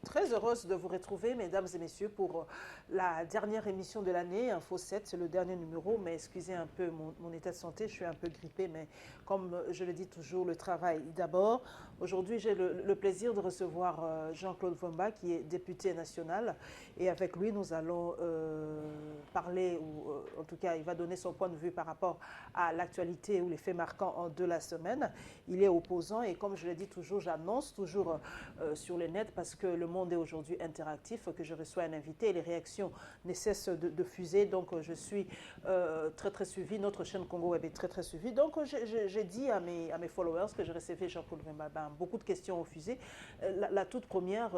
Très heureuse de vous retrouver, mesdames et messieurs, pour la dernière émission de l'année, Info 7, c'est le dernier numéro, mais excusez un peu mon état de santé, je suis un peu grippée, mais comme je le dis toujours, le travail d'abord. Aujourd'hui, j'ai le plaisir de recevoir Jean-Claude Vomba, qui est député national, et avec lui, nous allons parler, ou en tout cas, il va donner son point de vue par rapport à l'actualité ou les faits marquants de la semaine. Il est opposant, et comme je le dis toujours, j'annonce toujours sur le net, parce que le monde est aujourd'hui interactif, que je reçois un invité et les réactions ne cessent de fuser. Donc, je suis très suivi. Notre chaîne Congo Web est très suivie. Donc, j'ai dit à mes followers que je recevais Jean-Claude Vomba. Beaucoup de questions ont fusé. La toute première,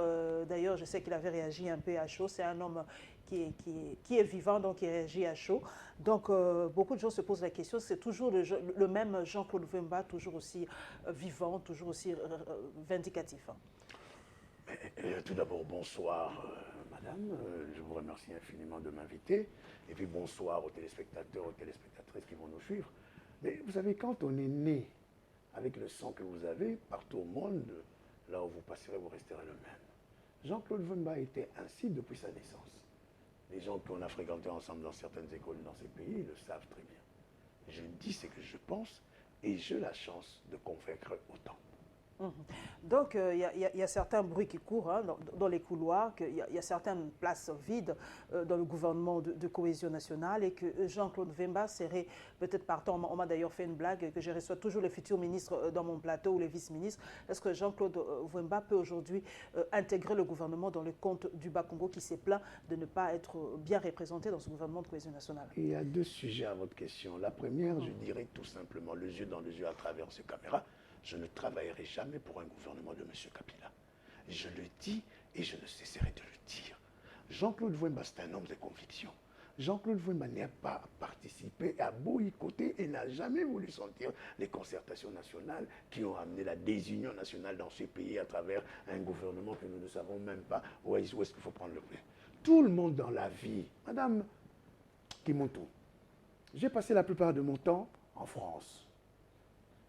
d'ailleurs, je sais qu'il avait réagi un peu à chaud. C'est un homme qui est vivant, donc qui réagit à chaud. Donc, beaucoup de gens se posent la question, c'est toujours le même Jean-Claude Vomba, toujours aussi vivant, toujours aussi vindicatif. Tout d'abord, bonsoir, madame. Je vous remercie infiniment de m'inviter. Et puis bonsoir aux téléspectateurs, aux téléspectatrices qui vont nous suivre. Mais vous savez, quand on est né avec le sang que vous avez, partout au monde, là où vous passerez, vous resterez le même. Jean-Claude Vomba était ainsi depuis sa naissance. Les gens qu'on a fréquentés ensemble dans certaines écoles dans ces pays le savent très bien. Je dis ce que je pense et j'ai la chance de convaincre autant. Donc, il y a certains bruits qui courent dans les couloirs, qu'il y a certaines places vides dans le gouvernement de cohésion nationale et que Jean-Claude Vomba serait peut-être partant. On m'a d'ailleurs fait une blague que je reçois toujours les futurs ministres dans mon plateau ou les vice-ministres. Est-ce que Jean-Claude Vomba peut aujourd'hui intégrer le gouvernement dans le compte du Bas-Congo qui s'est plaint de ne pas être bien représenté dans ce gouvernement de cohésion nationale? Il y a deux sujets à votre question. La première, je dirais tout simplement, les yeux dans les yeux à travers ces caméras, je ne travaillerai jamais pour un gouvernement de M. Kabila. Je le dis et je ne cesserai de le dire. Jean-Claude Vomba, c'est un homme de conviction. Jean-Claude Vomba n'a pas participé à boycotter et n'a jamais voulu sentir les concertations nationales qui ont amené la désunion nationale dans ce pays à travers un gouvernement que nous ne savons même pas où est-ce qu'il faut prendre le prix. Tout le monde dans la vie, madame Kimontou, j'ai passé la plupart de mon temps en France.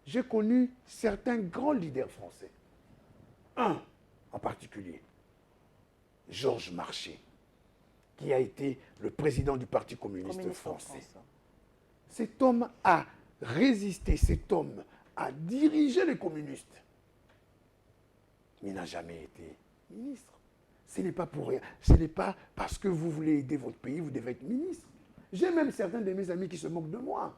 J'ai connu certains grands leaders français. Un en particulier, Georges Marchais, qui a été le président du Parti communiste français. Cet homme a résisté, cet homme a dirigé les communistes. Mais il n'a jamais été ministre. Ce n'est pas pour rien. Ce n'est pas parce que vous voulez aider votre pays, vous devez être ministre. J'ai même certains de mes amis qui se moquent de moi.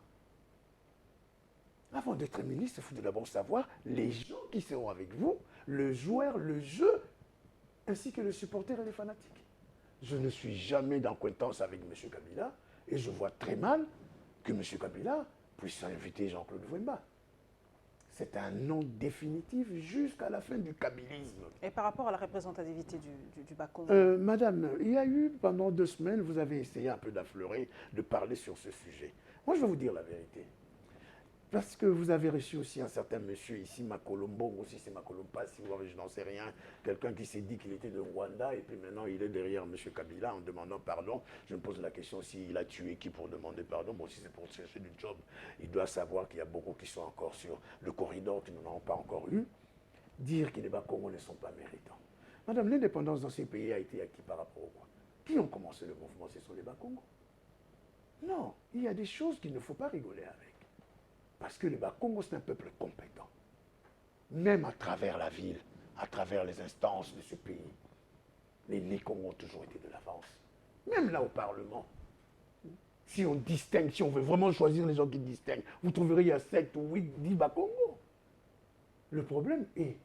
Avant d'être ministre, il faut d'abord savoir les gens qui seront avec vous, le joueur, le jeu, ainsi que le supporter et les fanatiques. Je ne suis jamais d'acquaintance avec M. Kabila et je vois très mal que M. Kabila puisse inviter Jean-Claude Vomba. C'est un non définitif jusqu'à la fin du kabilisme. Et par rapport à la représentativité du Bas-Congo? Madame, il y a eu pendant 2 semaines, vous avez essayé un peu d'affleurer, de parler sur ce sujet. Moi, je vais vous dire la vérité. Parce que vous avez reçu aussi un certain monsieur ici, Makolombo, aussi c'est Makolompa, si vous je n'en sais rien, quelqu'un qui s'est dit qu'il était de Rwanda et puis maintenant il est derrière M. Kabila en demandant pardon. Je me pose la question s'il a tué qui pour demander pardon. Bon, si c'est pour chercher du job, il doit savoir qu'il y a beaucoup qui sont encore sur le corridor, qui n'en ont pas encore eu. Dire que les Bas-Congos ne sont pas méritants. Madame, l'indépendance dans ces pays a été acquise par rapport au quoi? Qui ont commencé le mouvement? Ce sont les Bas-Congos. Non, il y a des choses qu'il ne faut pas rigoler avec. Parce que le Bas-Congo, c'est un peuple compétent. Même à travers la ville, à travers les instances de ce pays, les Nécongos ont toujours été de l'avance. Même là au Parlement. Si on distingue, si on veut vraiment choisir les gens qui distinguent, vous trouverez il y a 7 ou 8, 10 Bas-Congo. Le problème est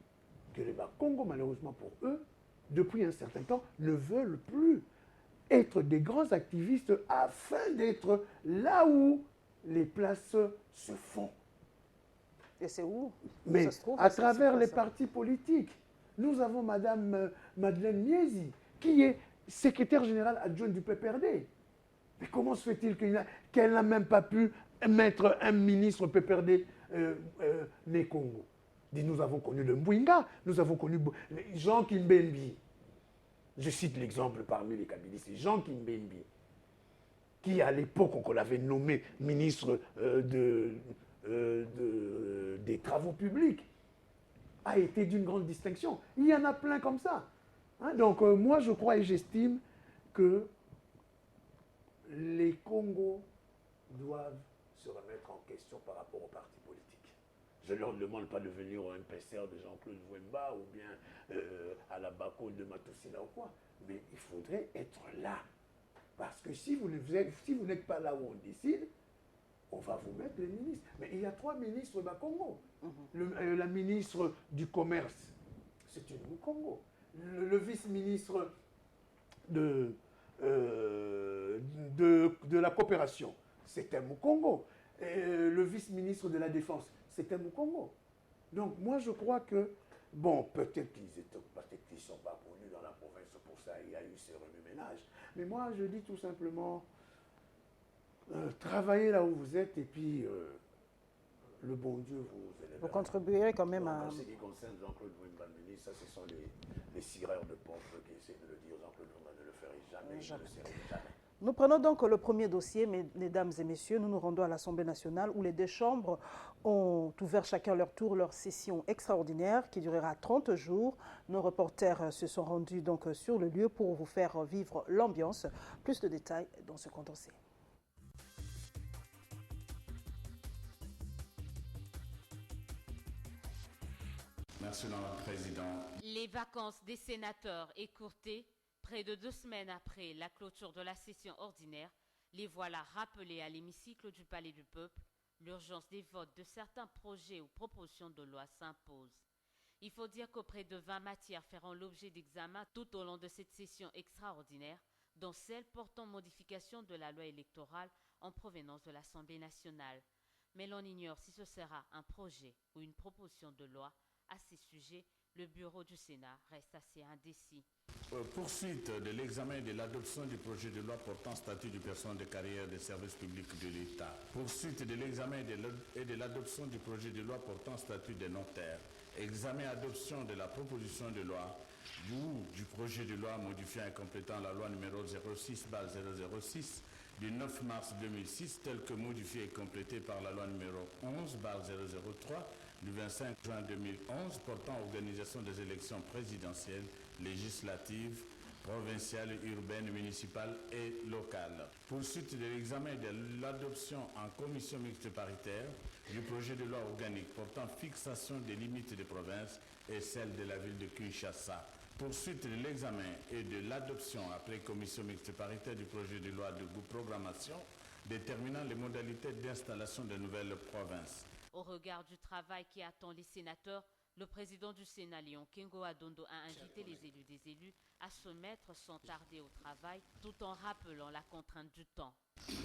que les Bas-Congo, malheureusement pour eux, depuis un certain temps, ne veulent plus être des grands activistes afin d'être là où les places se font. Et c'est où Mais ça se trouve, à travers les partis politiques. Nous avons Madame Madeleine Miezi, qui est secrétaire générale adjointe du PPRD. Mais comment se fait-il qu'elle n'a même pas pu mettre un ministre PPRD né Congo? Nous avons connu le Mbouinga, nous avons connu Jean Kimbembi. Je cite l'exemple parmi les kabilistes, Jean Kimbembi, qui à l'époque, on l'avait nommé ministre des Travaux publics, a été d'une grande distinction. Il y en a plein comme ça. Hein, donc, moi, je crois et j'estime que les Congos doivent se remettre en question par rapport aux partis politiques. Je ne leur demande pas de venir au MPCR de Jean-Claude Wemba ou bien à la BACO de Matousina ou quoi. Mais il faudrait être là. Parce que si vous n'êtes pas là où on décide, on va vous mettre les ministres. Mais il y a 3 ministres au Congo. La ministre du Commerce, c'est une Mukongo. Le vice-ministre de, de la coopération, c'est un Mukongo. Le vice-ministre de la Défense, c'est un Mukongo. Donc moi je crois que, bon, peut-être qu'ils ne sont pas connus dans la province, pour ça il y a eu ces remue-ménages. Mais moi je dis tout simplement, travaillez là où vous êtes et puis le bon Dieu vous élève. Vous contribuerez quand même à... En ce qui concerne Jean-Claude Wimba-Meni, ça ce sont les cireurs de pompe qui essaient de le dire. Jean-Claude Wimba ne le ferait jamais, il ne le serait jamais. Nous prenons donc le premier dossier, mesdames et messieurs. Nous nous rendons à l'Assemblée nationale où les deux chambres ont ouvert chacun leur tour leur session extraordinaire qui durera 30 jours. Nos reporters se sont rendus donc sur le lieu pour vous faire vivre l'ambiance. Plus de détails dans ce condensé. Merci, Madame la Présidente. Les vacances des sénateurs écourtées, près de 2 semaines après la clôture de la session ordinaire, les voilà rappelés à l'hémicycle du Palais du Peuple. L'urgence des votes de certains projets ou propositions de loi s'impose. Il faut dire qu'auprès de 20 matières feront l'objet d'examen tout au long de cette session extraordinaire, dont celle portant modification de la loi électorale en provenance de l'Assemblée nationale. Mais l'on ignore si ce sera un projet ou une proposition de loi. À ces sujets, le bureau du Sénat reste assez indécis. Poursuite de l'examen et de l'adoption du projet de loi portant statut du personnel de carrière des services publics de l'État. Poursuite de l'examen et de l'adoption du projet de loi portant statut des notaires. Examen et adoption de la proposition de loi ou du projet de loi modifiant et complétant la loi numéro 06/006 du 9 mars 2006, tel que modifiée et complétée par la loi numéro 11/003 du 25 juin 2011 portant organisation des élections présidentielles, législatives, provinciales, urbaines, municipales et locales. Poursuite de l'examen et de l'adoption en commission mixte paritaire du projet de loi organique portant fixation des limites des provinces et celle de la ville de Kinshasa. Poursuite de l'examen et de l'adoption après commission mixte paritaire du projet de loi de programmation déterminant les modalités d'installation de nouvelles provinces. Au regard du travail qui attend les sénateurs, le président du Sénat, Léon Kengo Adondo, a invité les élus des élus à se mettre sans tarder au travail, tout en rappelant la contrainte du temps.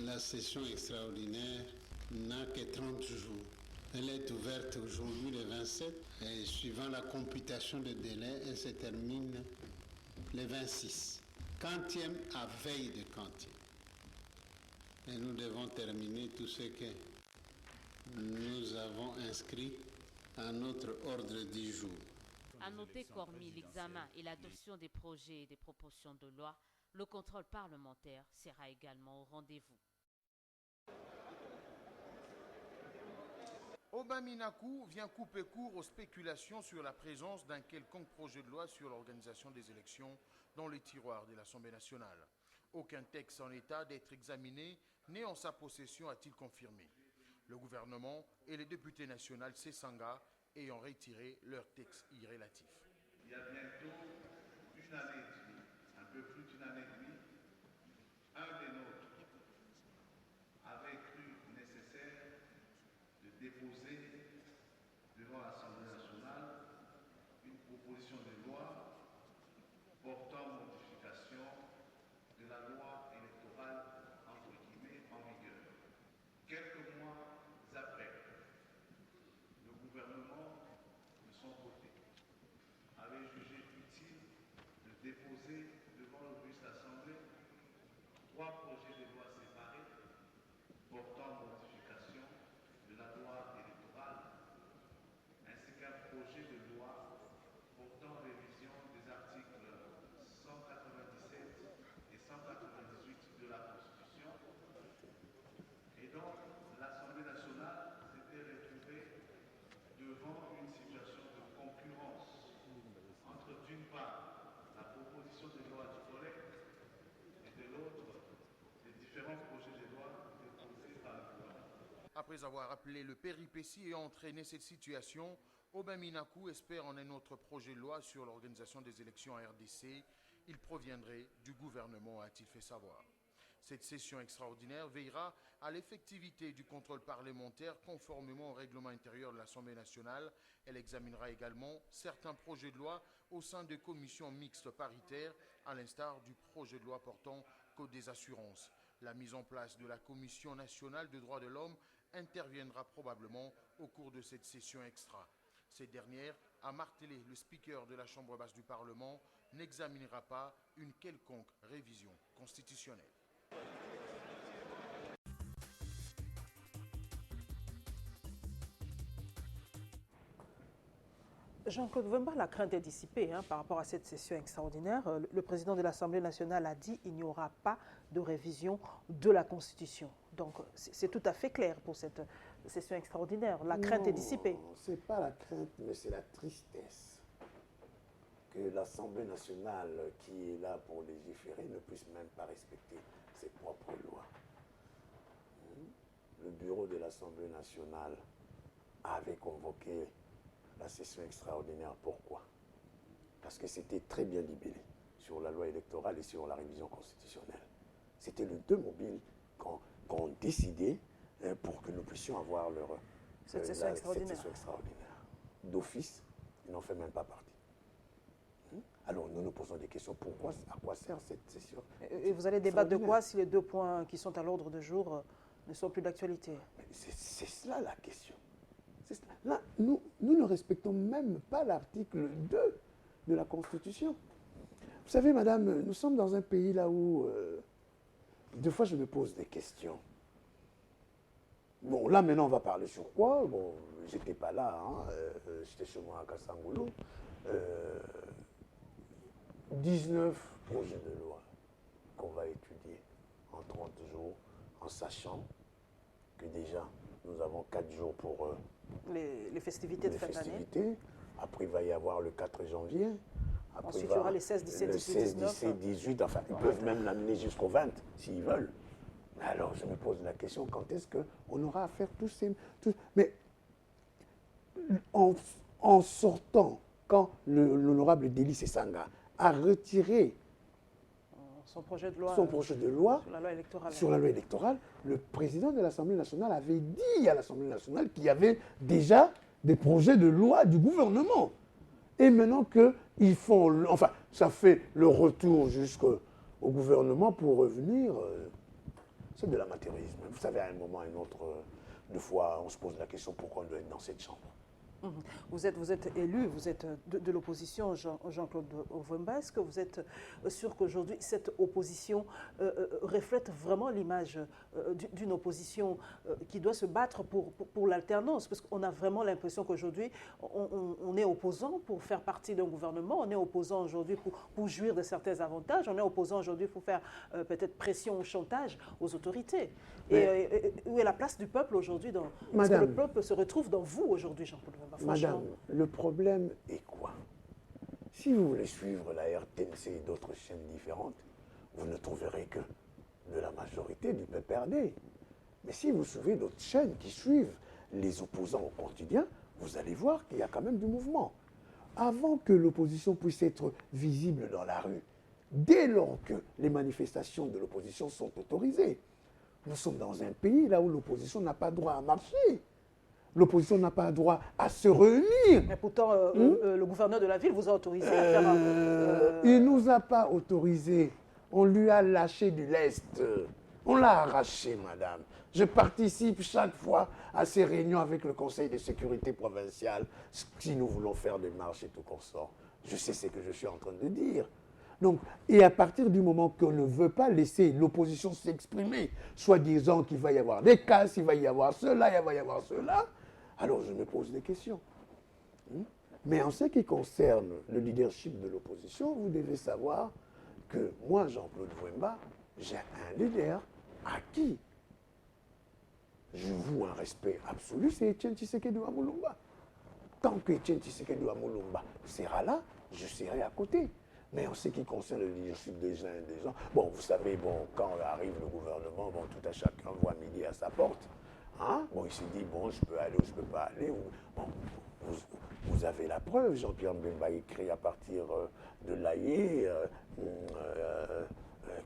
La session extraordinaire n'a que 30 jours. Elle est ouverte aujourd'hui le 27 et suivant la computation de délai, elle se termine le 26. Quantième à veille de quantième. Et nous devons terminer tout ce que nous avons inscrit à notre ordre du jour. À noter qu'hormis l'examen et l'adoption des projets et des propositions de loi, le contrôle parlementaire sera également au rendez-vous. Obaminaku vient couper court aux spéculations sur la présence d'un quelconque projet de loi sur l'organisation des élections dans les tiroirs de l'Assemblée nationale. Aucun texte en état d'être examiné n'est en sa possession, a-t-il confirmé. Le gouvernement et les députés nationaux Sessanga ayant retiré leur texte irrélatif. Il y a bientôt une année et demie, un peu plus d'une année et demie, un des nôtres avait cru nécessaire de déposer devant l'Assemblée nationale une proposition de loi portant modification de la loi électorale entre guillemets en vigueur. Quelques mois après, le gouvernement, de son côté, avait jugé utile de déposer devant l'auguste Assemblée 3 projets de loi séparés portant modification de la loi électorale Après avoir appelé le péripétie et entraîné cette situation, Aubin Minakou espère en un autre projet de loi sur l'organisation des élections en RDC. Il proviendrait du gouvernement, a-t-il fait savoir. Cette session extraordinaire veillera à l'effectivité du contrôle parlementaire conformément au règlement intérieur de l'Assemblée nationale. Elle examinera également certains projets de loi au sein de commissions mixtes paritaires, à l'instar du projet de loi portant Code des assurances. La mise en place de la Commission nationale des droits de l'homme interviendra probablement au cours de cette session extra. Cette dernière a martelé le speaker de la Chambre basse du Parlement, n'examinera pas une quelconque révision constitutionnelle. Jean-Claude Wemba, la crainte est dissipée par rapport à cette session extraordinaire. Le président de l'Assemblée nationale a dit qu'il n'y aura pas de révision de la Constitution. Donc c'est tout à fait clair pour cette session extraordinaire. La crainte est dissipée. Ce n'est pas la crainte, mais c'est la tristesse que l'Assemblée nationale, qui est là pour légiférer, ne puisse même pas respecter ses propres lois. Le bureau de l'Assemblée nationale avait convoqué la session extraordinaire. Pourquoi? Parce que c'était très bien libellé sur la loi électorale et sur la révision constitutionnelle. C'était les deux mobiles qu'on décidait pour que nous puissions avoir cette session extraordinaire. D'office, ils n'en fait même pas partie. Alors nous nous posons des questions. Pourquoi, à quoi sert cette session? Et vous allez débattre de quoi si les 2 points qui sont à l'ordre du jour ne sont plus d'actualité? C'est cela la question. Là, nous ne respectons même pas l'article 2 de la Constitution. Vous savez, madame, nous sommes dans un pays là où, des fois, je me pose des questions. Bon, là, maintenant, on va parler sur quoi? Bon, j'étais pas là, j'étais chez moi à Kassangolo. 19 projets de loi qu'on va étudier en 30 jours, en sachant que déjà, nous avons 4 jours pour les festivités de fin d'année. Après, il va y avoir le 4 janvier. Après, ensuite, il y aura les 16, 17, 18, 19. 17, 18, enfin, ils peuvent même l'amener jusqu'au 20, s'ils veulent. Alors, je me pose la question, quand est-ce qu'on aura à faire tous ces... Mais en sortant, quand l'honorable Délice Sanga a retiré son projet de loi sur la loi électorale, le président de l'Assemblée nationale avait dit à l'Assemblée nationale qu'il y avait déjà des projets de loi du gouvernement. Et maintenant qu'ils font... Enfin, ça fait le retour jusqu'au gouvernement pour revenir. C'est de l'amateurisme. Vous savez, à un moment et un autre, deux fois, on se pose la question pourquoi on doit être dans cette chambre. Vous êtes élu, vous êtes de l'opposition, Jean-Claude Wemba. Est-ce que vous êtes sûr qu'aujourd'hui, cette opposition reflète vraiment l'image d'une opposition qui doit se battre pour l'alternance? Parce qu'on a vraiment l'impression qu'aujourd'hui, on est opposant pour faire partie d'un gouvernement, on est opposant aujourd'hui pour jouir de certains avantages, on est opposant aujourd'hui pour faire peut-être pression ou chantage aux autorités. Et où est la place du peuple aujourd'hui? Parce que le peuple se retrouve dans vous aujourd'hui, Jean-Claude Wemba. Madame, le problème est quoi? Si vous voulez suivre la RTNC et d'autres chaînes différentes, vous ne trouverez que de la majorité du PPRD. Mais si vous suivez d'autres chaînes qui suivent les opposants au quotidien, vous allez voir qu'il y a quand même du mouvement. Avant que l'opposition puisse être visible dans la rue, dès lors que les manifestations de l'opposition sont autorisées, nous sommes dans un pays là où l'opposition n'a pas droit à marcher. L'opposition n'a pas droit à se réunir. Mais pourtant, le gouverneur de la ville vous a autorisé à faire... Il ne nous a pas autorisé. On lui a lâché du lest. On l'a arraché, madame. Je participe chaque fois à ces réunions avec le Conseil de sécurité provincial. Si nous voulons faire des marches et tout consort, je sais ce que je suis en train de dire. Donc, et à partir du moment qu'on ne veut pas laisser l'opposition s'exprimer, soit disant qu'il va y avoir des casses, il va y avoir cela, il va y avoir cela, alors je me pose des questions. Mais en ce qui concerne le leadership de l'opposition, vous devez savoir que moi, Jean-Claude Wemba, j'ai un leader à qui je voue un respect absolu, c'est Etienne Tshisekedi Amolumba. Tant que Etienne Tshisekedi Amolumba sera là, je serai à côté. Mais en ce qui concerne le leadership des uns et des autres, bon, vous savez, bon, quand arrive le gouvernement, bon, tout à chacun voit midi à sa porte. Hein? Bon, il s'est dit, bon, je peux aller ou je ne peux pas aller. Bon, vous avez la preuve. Jean-Pierre Mbemba écrit à partir de l'AIE,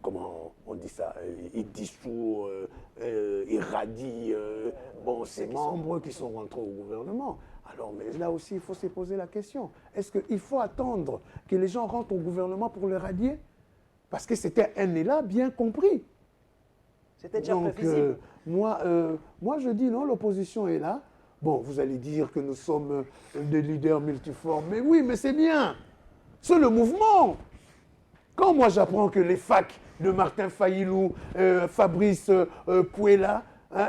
comment on dit ça, il dissout, irradie ses membres qui sont rentrés au gouvernement. Alors, mais là aussi, il faut se poser la question. Est-ce qu'il faut attendre que les gens rentrent au gouvernement pour le radier? Parce que c'était un élan bien compris. C'était déjà prévisible. Moi, je dis non, l'opposition est là. Bon, vous allez dire que nous sommes des leaders multiformes. Mais oui, mais c'est bien. C'est le mouvement. Quand moi j'apprends que les facs de Martin Fayilou, Fabrice Pouella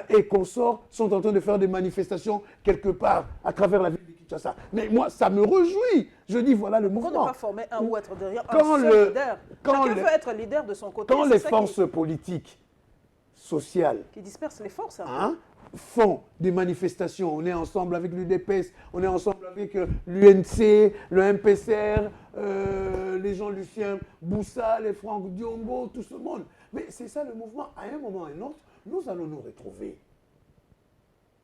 et consorts sont en train de faire des manifestations quelque part à travers la ville de Kinshasa. Mais moi, ça me réjouit. Je dis, voilà le mouvement. Pourquoi ne pas former un ou être derrière un seul leader? Chacun veut être leader de son côté. Quand les forces politiques, sociales, qui dispersent les forces, font des manifestations, on est ensemble avec l'UDPS, on est ensemble avec l'UNC, le MPCR, les Jean-Lucien Boussa, les Franck Diongo, tout ce monde. Mais c'est ça le mouvement. À un moment ou à un autre, nous allons nous retrouver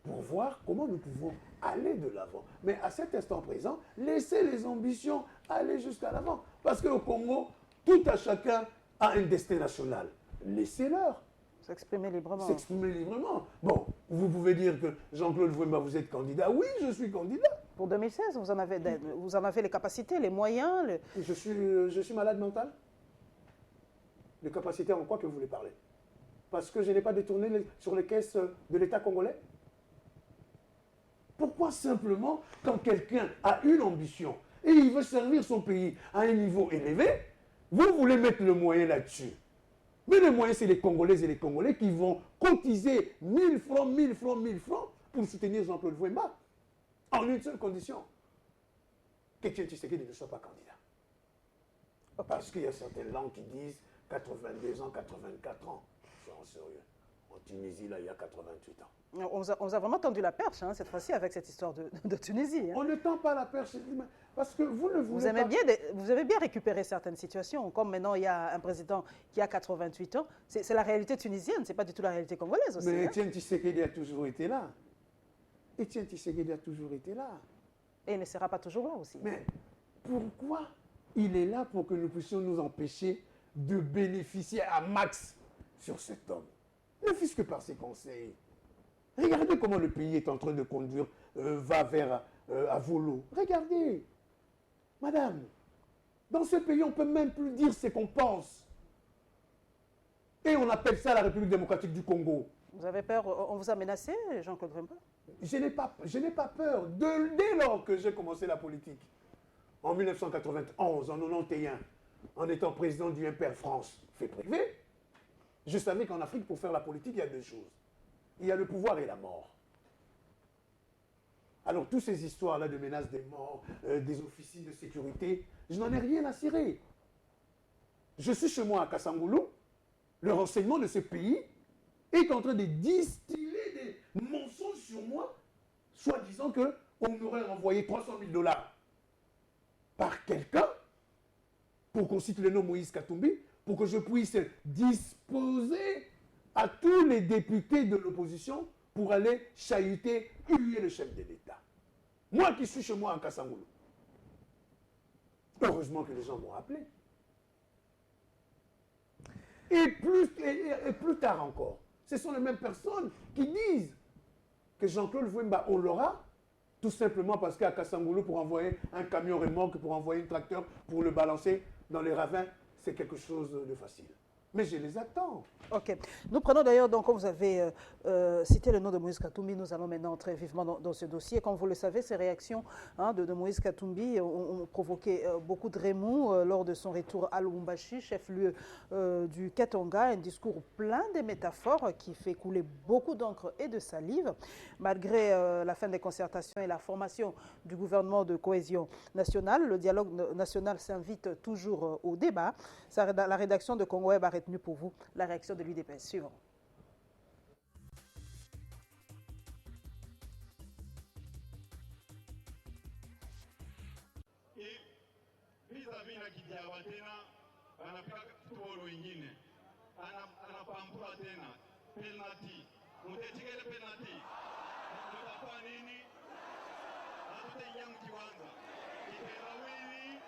pour voir comment nous pouvons aller de l'avant. Mais à cet instant présent, laissez les ambitions aller jusqu'à l'avant. Parce qu'au Congo, tout à chacun a un destin national. Laissez-leur. S'exprimer librement. S'exprimer librement. Bon, vous pouvez dire que Jean-Claude Vouemba, vous êtes candidat. Oui, je suis candidat. Pour 2016, vous en avez les capacités, les moyens. Je suis malade mental. Les capacités en quoi que vous voulez parler? Parce que je n'ai pas détourné sur les caisses de l'État congolais? Pourquoi simplement, quand quelqu'un a une ambition et il veut servir son pays à un niveau élevé, vous voulez mettre le moyen là-dessus? Mais le moyen, c'est les Congolaises et les Congolais qui vont cotiser 1000 francs, 1000 francs, 1000 francs pour soutenir Jean-Claude Vouemba. En une seule condition. Qu'Étienne Tshisekedi ne soit pas candidat. Parce qu'il y a certaines langues qui disent 82 ans, 84 ans. Soyons sérieux. En Tunisie, là, il y a 88 ans. On vous a vraiment tendu la perche, cette fois-ci, avec cette histoire de Tunisie. On ne tend pas la perche, parce que vous ne voulez pas... Vous avez bien récupéré certaines situations, comme maintenant il y a un président qui a 88 ans. C'est la réalité tunisienne, ce n'est pas du tout la réalité congolaise aussi. Mais Étienne Tshisekedi a toujours été là. Étienne Tshisekedi a toujours été là. Et il ne sera pas toujours là aussi. Mais pourquoi il est là pour que nous puissions nous empêcher de bénéficier à max sur cet homme? Ne fût-ce que par ses conseils. Regardez comment le pays est en train de conduire, va vers à volo. Regardez. Madame, dans ce pays, on ne peut même plus dire ce qu'on pense. Et on appelle ça la République démocratique du Congo. Vous avez peur? On vous a menacé, Jean-Claude Vouemba? Je n'ai pas peur. Dès lors que j'ai commencé la politique, en 1991, en 91, en étant président du Imper France, fait privé, je savais qu'en Afrique, pour faire la politique, il y a deux choses. Il y a le pouvoir et la mort. Alors, toutes ces histoires-là de menaces des morts, des officines de sécurité, je n'en ai rien à cirer. Je suis chez moi à Kassangoulou, le renseignement de ce pays est en train de distiller des mensonges sur moi, soi-disant qu'on m'aurait envoyé 300 000 $ par quelqu'un pour qu'on cite le nom Moïse Katumbi, pour que je puisse disposer à tous les députés de l'opposition pour aller chahuter, huer le chef de l'État. Moi qui suis chez moi en Kassangoulou. Heureusement que les gens m'ont appelé. Et plus tard encore, ce sont les mêmes personnes qui disent que Jean-Claude Vouemba, on l'aura, tout simplement parce qu'à Kassangoulou, pour envoyer un camion remorque, pour envoyer un tracteur, pour le balancer dans les ravins, c'est quelque chose de facile. Mais je les attends. Ok. Nous prenons d'ailleurs, donc, comme vous avez cité le nom de Moïse Katumbi, nous allons maintenant entrer vivement dans ce dossier. Comme vous le savez, ces réactions de Moïse Katumbi ont provoqué beaucoup de remous lors de son retour à Lubumbashi, chef-lieu du Katanga, un discours plein de métaphores qui fait couler beaucoup d'encre et de salive. Malgré la fin des concertations et la formation du gouvernement de cohésion nationale, le dialogue national s'invite toujours au débat. La rédaction de Congo Web a retenu pour vous la réaction de l'UDPS. Suivant. Vis-à-vis na kidiaba tena anapika futbolo ingine anapampula tena penalty mutetigele penalty mutakuwa nini hatutaingia mkiwanja kitendawili.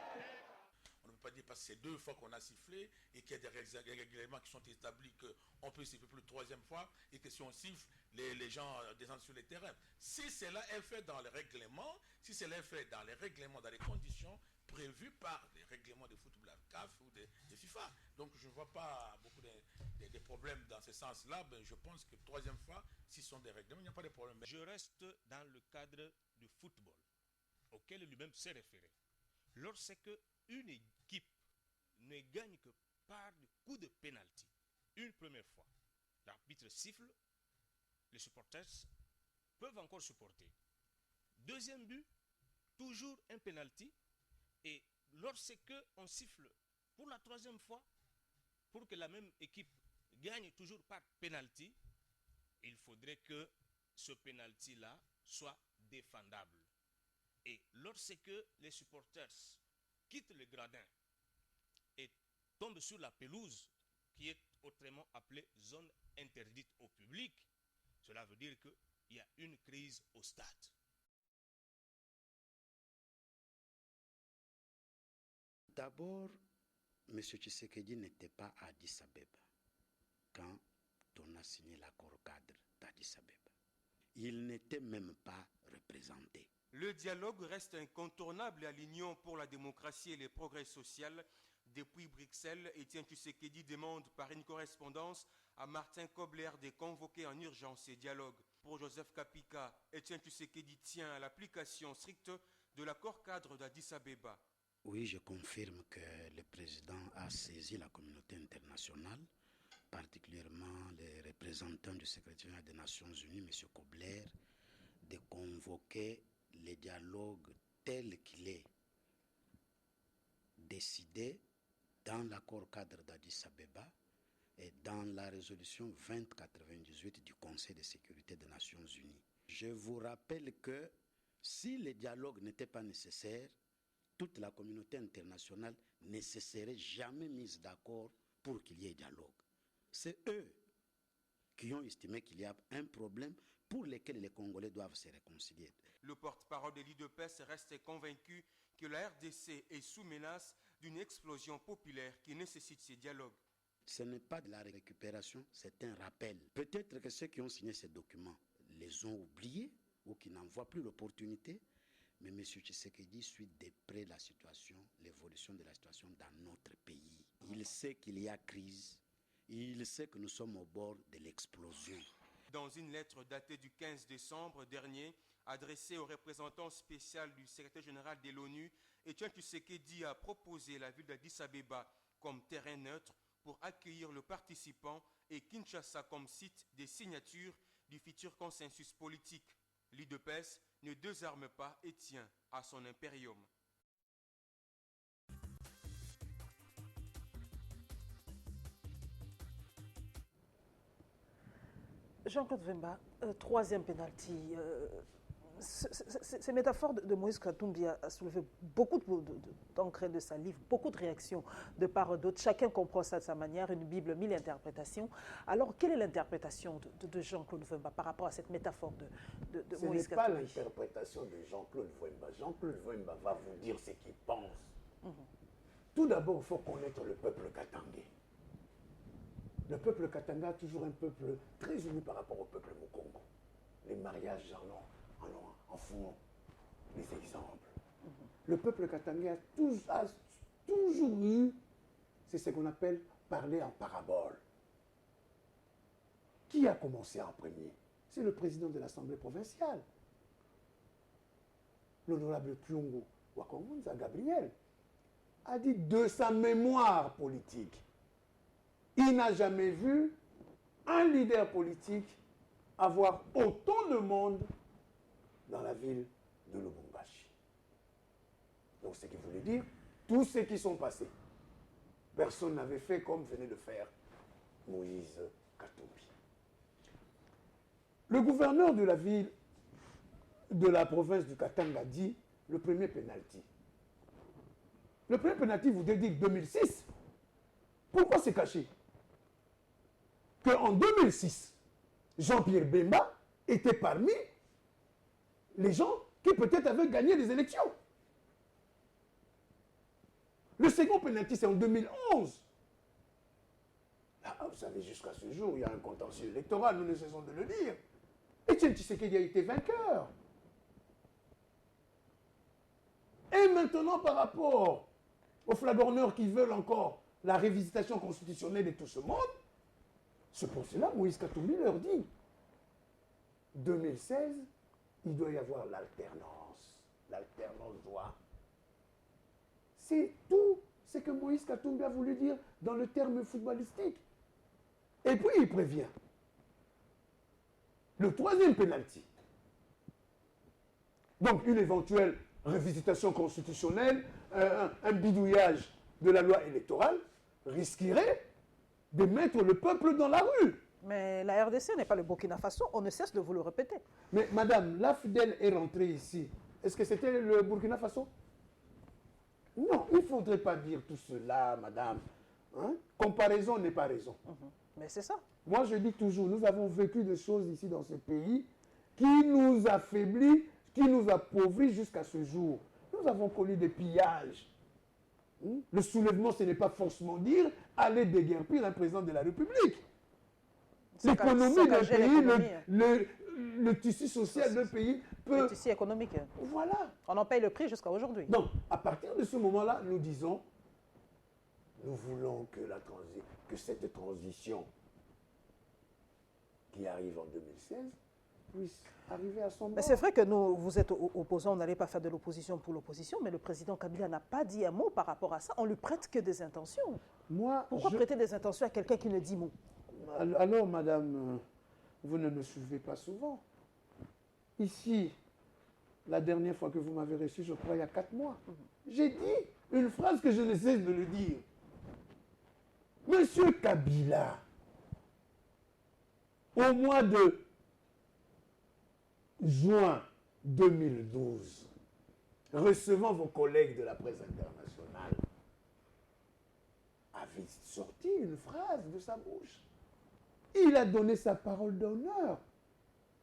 On ne peut pas dire parce que c'est 2 fois qu'on a sifflé et qu'il y a des règlements qui sont établis qu'on peut siffler pour la 3e fois et que si on siffle, les gens descendent sur les terrains. Si cela est fait dans les règlements, si cela est fait dans les règlements, dans les conditions prévues par les règlements de football CAF ou de FIFA. Donc je ne vois pas beaucoup de problèmes dans ce sens-là. Ben, je pense que 3e fois, si ce sont des règlements, il n'y a pas de problème. Je reste dans le cadre du football, auquel lui-même s'est référé. Lorsque une équipe ne gagne que par des coups de pénalty, une première fois, l'arbitre siffle, les supporters peuvent encore supporter. Deuxième but, toujours un pénalty, et lorsque on siffle pour la 3e fois, pour que la même équipe gagne toujours par pénalty, il faudrait que ce pénalty-là soit défendable. Et lorsque les supporters quittent le gradin et tombent sur la pelouse, qui est autrement appelée zone interdite au public, cela veut dire qu'il y a une crise au stade. D'abord, M. Tshisekedi n'était pas à Addis Abeba quand on a signé l'accord cadre d'Addis Abeba. Il n'était même pas représenté. Le dialogue reste incontournable à l'Union pour la démocratie et les progrès sociaux. Depuis Bruxelles, Étienne Tshisekedi demande par une correspondance à Martin Kobler de convoquer en urgence ces dialogues. Pour Joseph Kapika, Étienne Tshisekedi tient à l'application stricte de l'accord cadre d'Addis Abeba. Oui, je confirme que le président a saisi la communauté internationale, particulièrement les représentants du secrétariat des Nations Unies, M. Kobler, de convoquer le dialogue tel qu'il est décidé dans l'accord cadre d'Addis Abeba et dans la résolution 2098 du Conseil de sécurité des Nations Unies. Je vous rappelle que si le dialogue n'était pas nécessaire, toute la communauté internationale ne se serait jamais mise d'accord pour qu'il y ait dialogue. C'est eux qui ont estimé qu'il y a un problème pour lequel les Congolais doivent se réconcilier. Le porte-parole de l'UDPS reste convaincu que la RDC est sous menace d'une explosion populaire qui nécessite ces dialogues. Ce n'est pas de la récupération, c'est un rappel. Peut-être que ceux qui ont signé ces documents les ont oubliés ou qui n'en voient plus l'opportunité, mais M. Tshisekedi suit de près la situation, l'évolution de la situation dans notre pays. Il sait qu'il y a crise, il sait que nous sommes au bord de l'explosion. Dans une lettre datée du 15 décembre dernier, adressée au représentant spécial du secrétaire général de l'ONU, Étienne Tshisekedi a proposé la ville d'Addis Abeba comme terrain neutre pour accueillir le participant et Kinshasa comme site des signatures du futur consensus politique. L'UDPS ne désarme pas et tient à son impérium. Jean-Claude Vemba, 3e pénalty. Ces métaphores de Moïse Katumbi a soulevé beaucoup d'encre de salive, beaucoup de réactions de part et d'autre. Chacun comprend ça de sa manière, une Bible, 1000 interprétations. Alors, quelle est l'interprétation de Jean-Claude Vemba par rapport à cette métaphore de Moïse Katumbi? Ce n'est pas l'interprétation de Jean-Claude Vemba. Jean-Claude Vemba va vous dire ce qu'il pense. Tout d'abord, il faut connaître le peuple katangais. Le peuple katanga est toujours un peuple très uni par rapport au peuple Mukongo. Les mariages en font des exemples. Le peuple katanga a toujours eu, c'est ce qu'on appelle parler en parabole. Qui a commencé en premier? C'est le président de l'Assemblée provinciale, l'honorable Kyungu Wakongunza Gabriel, a dit de sa mémoire politique. Il n'a jamais vu un leader politique avoir autant de monde dans la ville de Lubumbashi. Donc, ce qui voulait dire, tous ceux qui sont passés, personne n'avait fait comme venait de faire Moïse Katumbi. Le gouverneur de la ville, de la province du Katanga dit le premier pénalty. Le premier pénalty voudrait dire 2006. Pourquoi c'est caché? Qu'en 2006, Jean-Pierre Bemba était parmi les gens qui peut-être avaient gagné les élections. Le second pénalty, c'est en 2011. Là, vous savez, jusqu'à ce jour, il y a un contentieux électoral, nous ne cessons de le dire. Etienne Tshisekedi a été vainqueur. Et maintenant, par rapport aux flagorneurs qui veulent encore la révisitation constitutionnelle de tout ce monde, c'est pour cela que Moïse Katumbi leur dit 2016, il doit y avoir l'alternance. L'alternance doit. C'est tout ce que Moïse Katumbi a voulu dire dans le terme footballistique. Et puis il prévient. Le troisième pénalty. Donc une éventuelle révisitation constitutionnelle, un bidouillage de la loi électorale risquerait de mettre le peuple dans la rue. Mais la RDC n'est pas le Burkina Faso, on ne cesse de vous le répéter. Mais madame, l'AFDEL est rentrée ici. Est-ce que c'était le Burkina Faso? Non, il ne faudrait pas dire tout cela, madame. Hein? Comparaison n'est pas raison. Mais c'est ça. Moi, je dis toujours, nous avons vécu des choses ici dans ce pays qui nous affaiblit, qui nous appauvrit jusqu'à ce jour. Nous avons connu des pillages. Le soulèvement, ce n'est pas forcément dire aller déguerpir un président de la République. L'économie d'un pays, le tissu social d'un pays peut... Le tissu économique. Voilà. On en paye le prix jusqu'à aujourd'hui. Donc, à partir de ce moment-là, nous disons, nous voulons que cette transition qui arrive en 2016 puisse arriver à son moment. Mais c'est vrai que nous, vous êtes opposants, on n'allait pas faire de l'opposition pour l'opposition, mais le président Kabila n'a pas dit un mot par rapport à ça. On lui prête que des intentions. Pourquoi prêter des intentions à quelqu'un qui ne dit mot? Alors, madame, vous ne me suivez pas souvent. Ici, la dernière fois que vous m'avez reçu, je crois, il y a 4 mois, j'ai dit une phrase que je ne cesse de le dire. Monsieur Kabila, au mois de juin 2012, recevant vos collègues de la presse internationale, avait sorti une phrase de sa bouche. Il a donné sa parole d'honneur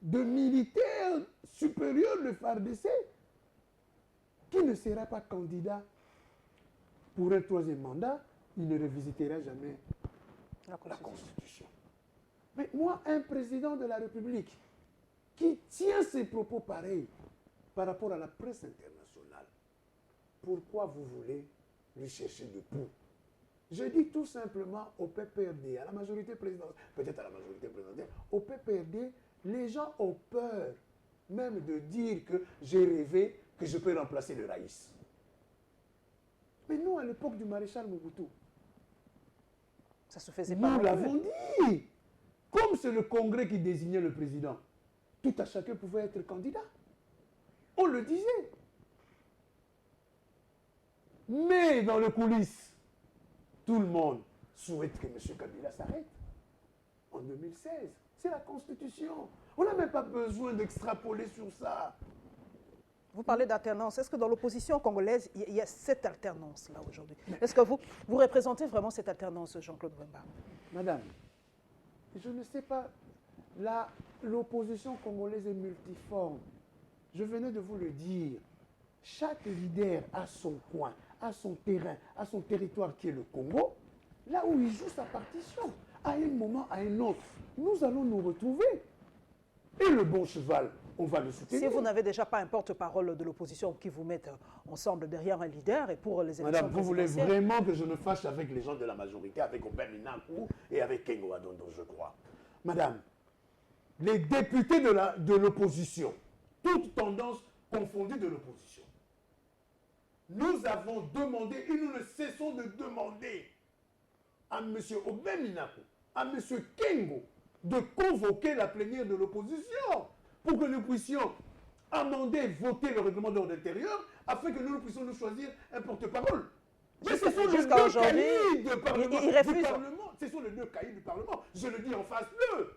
de militaire supérieur de FARDC qui ne sera pas candidat pour un 3e mandat, il ne revisitera jamais la Constitution. Mais moi, un président de la République qui tient ses propos pareils par rapport à la presse internationale, pourquoi vous voulez lui chercher de poux? Je dis tout simplement au PPRD, à la majorité présidentielle, peut-être à la majorité présidentielle, au PPRD, les gens ont peur même de dire que j'ai rêvé que je peux remplacer le Raïs. Mais nous, à l'époque du maréchal Mobutu, ça se faisait pas. Nous l'avons dit. Comme c'est le Congrès qui désignait le président, tout à chacun pouvait être candidat. On le disait. Mais dans le coulisses, tout le monde souhaite que M. Kabila s'arrête. En 2016, c'est la Constitution. On n'a même pas besoin d'extrapoler sur ça. Vous parlez d'alternance. Est-ce que dans l'opposition congolaise, il y a cette alternance-là aujourd'hui? Est-ce que vous représentez vraiment cette alternance, Jean-Claude Wemba? Madame, je ne sais pas. L'opposition congolaise est multiforme. Je venais de vous le dire. Chaque leader a son coin, a son terrain, a son territoire qui est le Congo, là où il joue sa partition. À un moment, à un autre, nous allons nous retrouver. Et le bon cheval, on va le soutenir. Si vous n'avez déjà pas un porte-parole de l'opposition qui vous mette ensemble derrière un leader et pour les élections Madame, vous voulez vraiment que je me fâche avec les gens de la majorité, avec Obin Minakou et avec Kengo Adondo, je crois. Madame, les députés de l'opposition, toutes tendances confondues de l'opposition, nous avons demandé et nous ne cessons de demander à M. Obin Minakou, à M. Kengo, de convoquer la plénière de l'opposition pour que nous puissions amender, voter le règlement d'ordre intérieur afin que nous puissions nous choisir un porte-parole. Mais ce sont les 2 cahiers du Parlement. Ce sont les 2 cahiers du Parlement. Je le dis en face d'eux.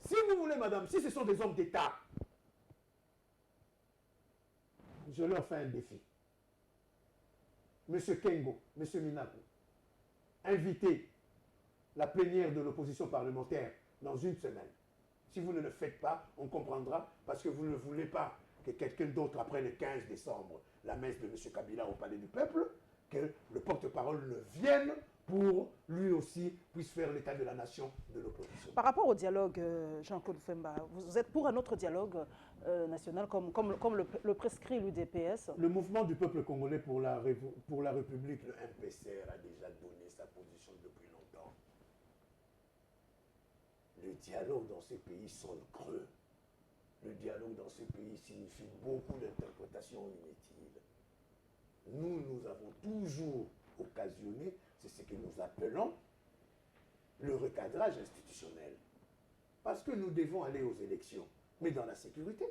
Si vous voulez, madame, si ce sont des hommes d'État, je leur fais un défi. Monsieur Kengo, Monsieur Minakou, invitez la plénière de l'opposition parlementaire dans une semaine. Si vous ne le faites pas, on comprendra parce que vous ne voulez pas que quelqu'un d'autre, après le 15 décembre, la messe de M. Kabila au Palais du Peuple, que le porte-parole ne vienne pour lui aussi puisse faire l'état de la nation de l'opposition. Par rapport au dialogue, Jean-Claude Femba, vous êtes pour un autre dialogue national comme le prescrit l'UDPS? Le mouvement du peuple congolais pour la République, le MPCR, a déjà donné sa position depuis longtemps. Le dialogue dans ces pays sonne creux. Le dialogue dans ces pays signifie beaucoup d'interprétations inutiles. Nous avons toujours occasionné, c'est ce que nous appelons le recadrage institutionnel. Parce que nous devons aller aux élections, mais dans la sécurité.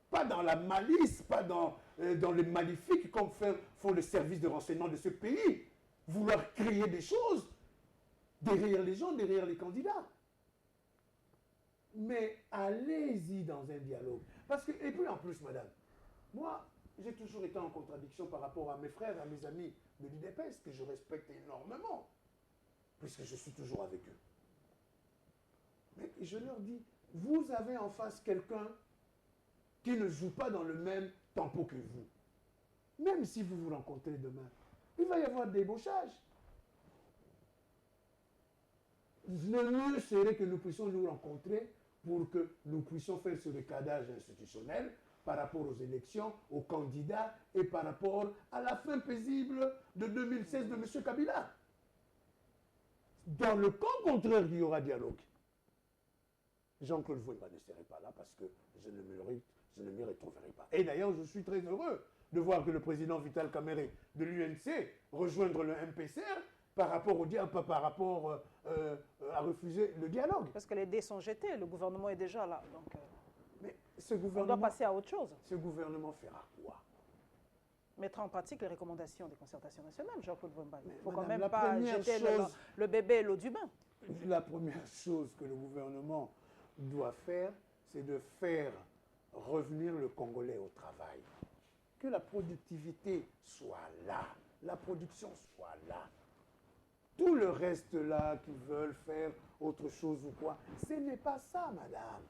Pas dans la malice, pas dans le maléfique comme font les services de renseignement de ce pays. Vouloir créer des choses derrière les gens, derrière les candidats. Mais allez-y dans un dialogue. Parce que, et puis en plus, madame, moi, j'ai toujours été en contradiction par rapport à mes frères, à mes amis de l'UDPS, que je respecte énormément, puisque je suis toujours avec eux. Mais je leur dis, vous avez en face quelqu'un qui ne joue pas dans le même tempo que vous. Même si vous vous rencontrez demain, il va y avoir des débauchages. Le mieux serait que nous puissions nous rencontrer pour que nous puissions faire ce recadage institutionnel par rapport aux élections, aux candidats et par rapport à la fin paisible de 2016 de M. Kabila. Dans le cas contraire, il y aura dialogue. Jean-Claude Vouemba ne serait pas là parce que je ne m'y retrouverai pas. Et d'ailleurs, je suis très heureux de voir que le président Vital Kamerhe de l'UNC rejoindre le MPCR par rapport à refuser le dialogue. Parce que les dés sont jetés, le gouvernement est déjà là. Donc, mais ce gouvernement, on doit passer à autre chose. Ce gouvernement fera quoi? Mettre en pratique les recommandations des concertations nationales, Jean-Claude Vouemba. Il ne faut madame, quand même pas jeter le bébé et l'eau du bain. La première chose que le gouvernement doit faire, c'est de faire revenir le Congolais au travail. Que la productivité soit là, la production soit là. Tout le reste là, qui veulent faire autre chose ou quoi, ce n'est pas ça, madame.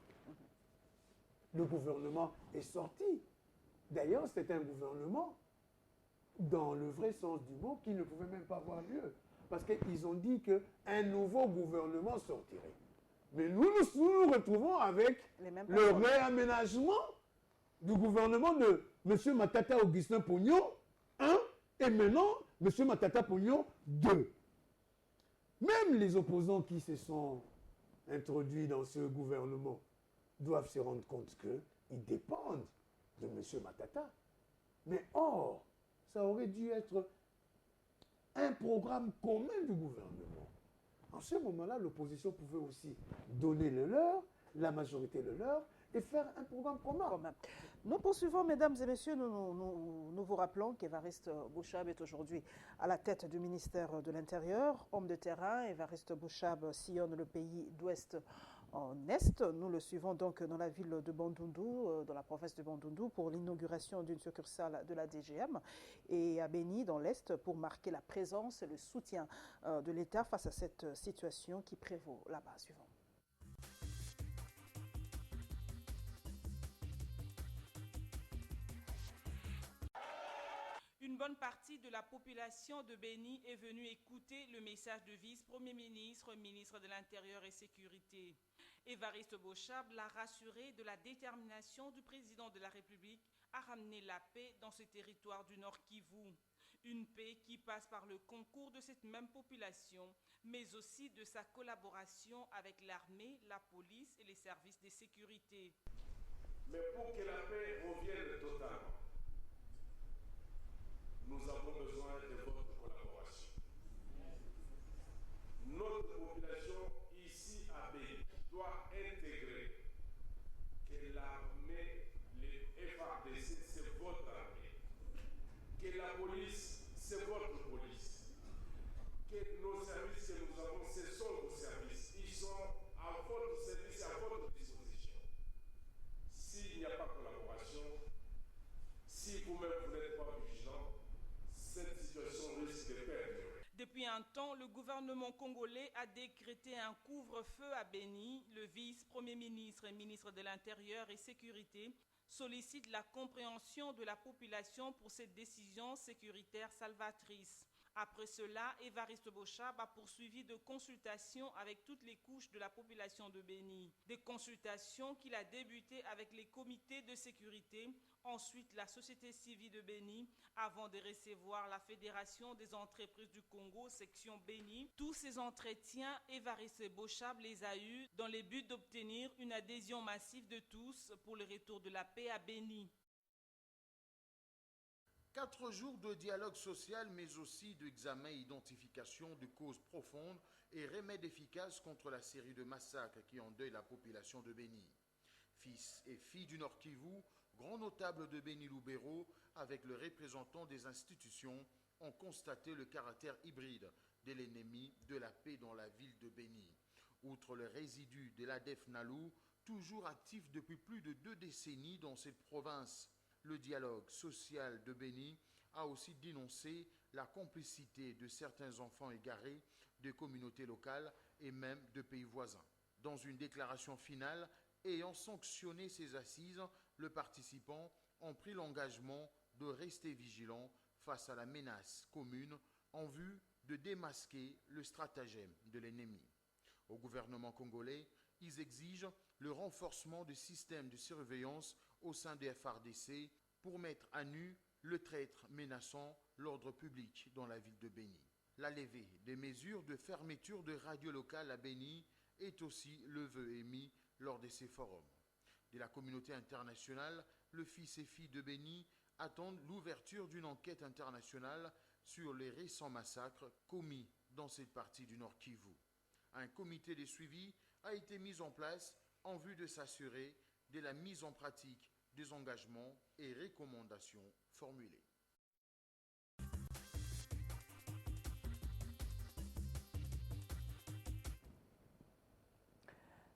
Le gouvernement est sorti. D'ailleurs, c'est un gouvernement, dans le vrai sens du mot, qui ne pouvait même pas avoir lieu. Parce qu'ils ont dit qu'un nouveau gouvernement sortirait. Mais nous nous retrouvons avec le réaménagement du gouvernement de M. Matata Augustin Pognon 1 et maintenant M. Matata Pognon 2. Même les opposants qui se sont introduits dans ce gouvernement doivent se rendre compte qu'ils dépendent de M. Matata. Mais or, ça aurait dû être un programme commun du gouvernement. En ce moment-là, l'opposition pouvait aussi donner le leur, la majorité le leur, et faire un programme commun. Nous poursuivons, mesdames et messieurs, nous vous rappelons qu'Évariste Bouchab est aujourd'hui à la tête du ministère de l'Intérieur. Homme de terrain, Évariste Bouchab sillonne le pays d'ouest en est. Nous le suivons donc dans la ville de Bandundu, dans la province de Bandundu, pour l'inauguration d'une succursale de la DGM, et à Béni, dans l'est, pour marquer la présence et le soutien de l'État face à cette situation qui prévaut là-bas. Suivant. Une bonne partie de la population de Béni est venue écouter le message de vice-premier ministre, ministre de l'Intérieur et Sécurité. Évariste Bouchab l'a rassuré de la détermination du président de la République à ramener la paix dans ce territoire du Nord Kivu. Une paix qui passe par le concours de cette même population, mais aussi de sa collaboration avec l'armée, la police et les services de sécurité. Mais pour que la paix revienne totalement, nous avons besoin de votre collaboration. Notre population ici à Béni doit intégrer que l'armée, les FARDC, c'est votre armée, que la police, c'est votre police, que nos services que nous avons, ce sont vos services. Ils sont à votre service et à votre disposition. S'il n'y a pas de collaboration, si vous-même vous n'êtes pas vigilant, cette situation risque de perdurer. Depuis un temps, le gouvernement congolais a décrété un couvre-feu à Béni. Le vice-premier ministre et ministre de l'Intérieur et Sécurité sollicite la compréhension de la population pour cette décision sécuritaire salvatrice. Après cela, Évariste Bochab a poursuivi de consultations avec toutes les couches de la population de Béni. Des consultations qu'il a débutées avec les comités de sécurité, ensuite la société civile de Béni, avant de recevoir la Fédération des entreprises du Congo, section Béni. Tous ces entretiens, Évariste Bochab les a eus dans le but d'obtenir une adhésion massive de tous pour le retour de la paix à Béni. 4 jours de dialogue social, mais aussi d'examen et identification de causes profondes et remèdes efficaces contre la série de massacres qui endeuillent la population de Béni. Fils et filles du Nord Kivu, grands notables de Béni-Loubero, avec le représentant des institutions, ont constaté le caractère hybride de l'ennemi de la paix dans la ville de Béni. Outre le résidu de l'ADF Nalou, toujours actif depuis plus de 2 décennies dans cette province, le dialogue social de Béni a aussi dénoncé la complicité de certains enfants égarés de communautés locales et même de pays voisins. Dans une déclaration finale ayant sanctionné ces assises, les participants ont pris l'engagement de rester vigilants face à la menace commune en vue de démasquer le stratagème de l'ennemi. Au gouvernement congolais, ils exigent le renforcement du système de surveillance au sein des FARDC pour mettre à nu le traître menaçant l'ordre public dans la ville de Béni. La levée des mesures de fermeture de radios locales à Béni est aussi le vœu émis lors de ces forums. De la communauté internationale, le fils et filles de Béni attendent l'ouverture d'une enquête internationale sur les récents massacres commis dans cette partie du Nord Kivu. Un comité de suivi a été mis en place en vue de s'assurer de la mise en pratique des engagements et recommandations formulées.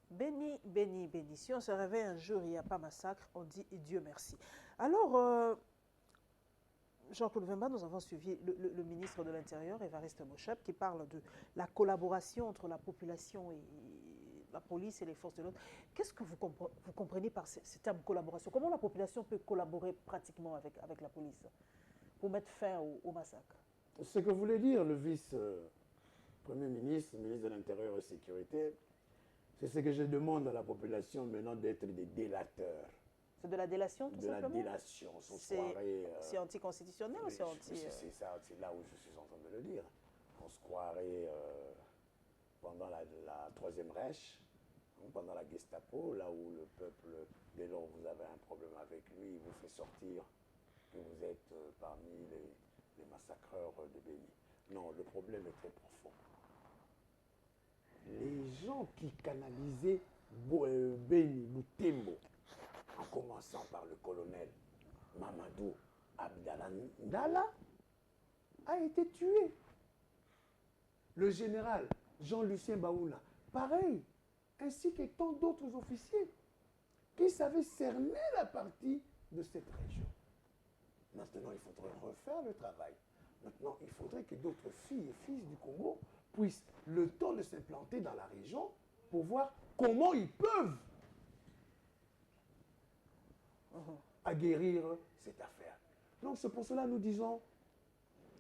Béni, béni, béni. Si on se réveille un jour, il n'y a pas massacre, on dit Dieu merci. Alors, Jean-Claude Wimba, nous avons suivi le ministre de l'Intérieur, Évariste Bochab, qui parle de la collaboration entre la population et la police et les forces de l'ordre. Qu'est-ce que vous comprenez par ce terme collaboration? Comment la population peut collaborer pratiquement avec la police pour mettre fin au massacre? Ce que voulait dire le vice-premier ministre, ministre de l'Intérieur et de la Sécurité, c'est ce que je demande à la population maintenant d'être des délateurs. C'est de la délation, tout simplement? De la délation. C'est anticonstitutionnel ou c'est anti... C'est ça, c'est là où je suis en train de le dire. On se croirait pendant la Troisième Reich, pendant la Gestapo, là où le peuple, dès lors vous avez un problème avec lui, il vous fait sortir, que vous êtes parmi les massacreurs de Béni. Non, le problème est très profond. Les gens qui canalisaient Béni, Butembo, en commençant par le colonel Mamadou Abdallah Ndala, a été tué. Le général Jean-Lucien Baoula, pareil, ainsi que tant d'autres officiers qui savaient cerner la partie de cette région. Maintenant, il faudrait refaire le travail. Maintenant, il faudrait que d'autres filles et fils du Congo puissent le temps de s'implanter dans la région pour voir comment ils peuvent aguerrir cette affaire. Donc c'est pour cela que nous disons,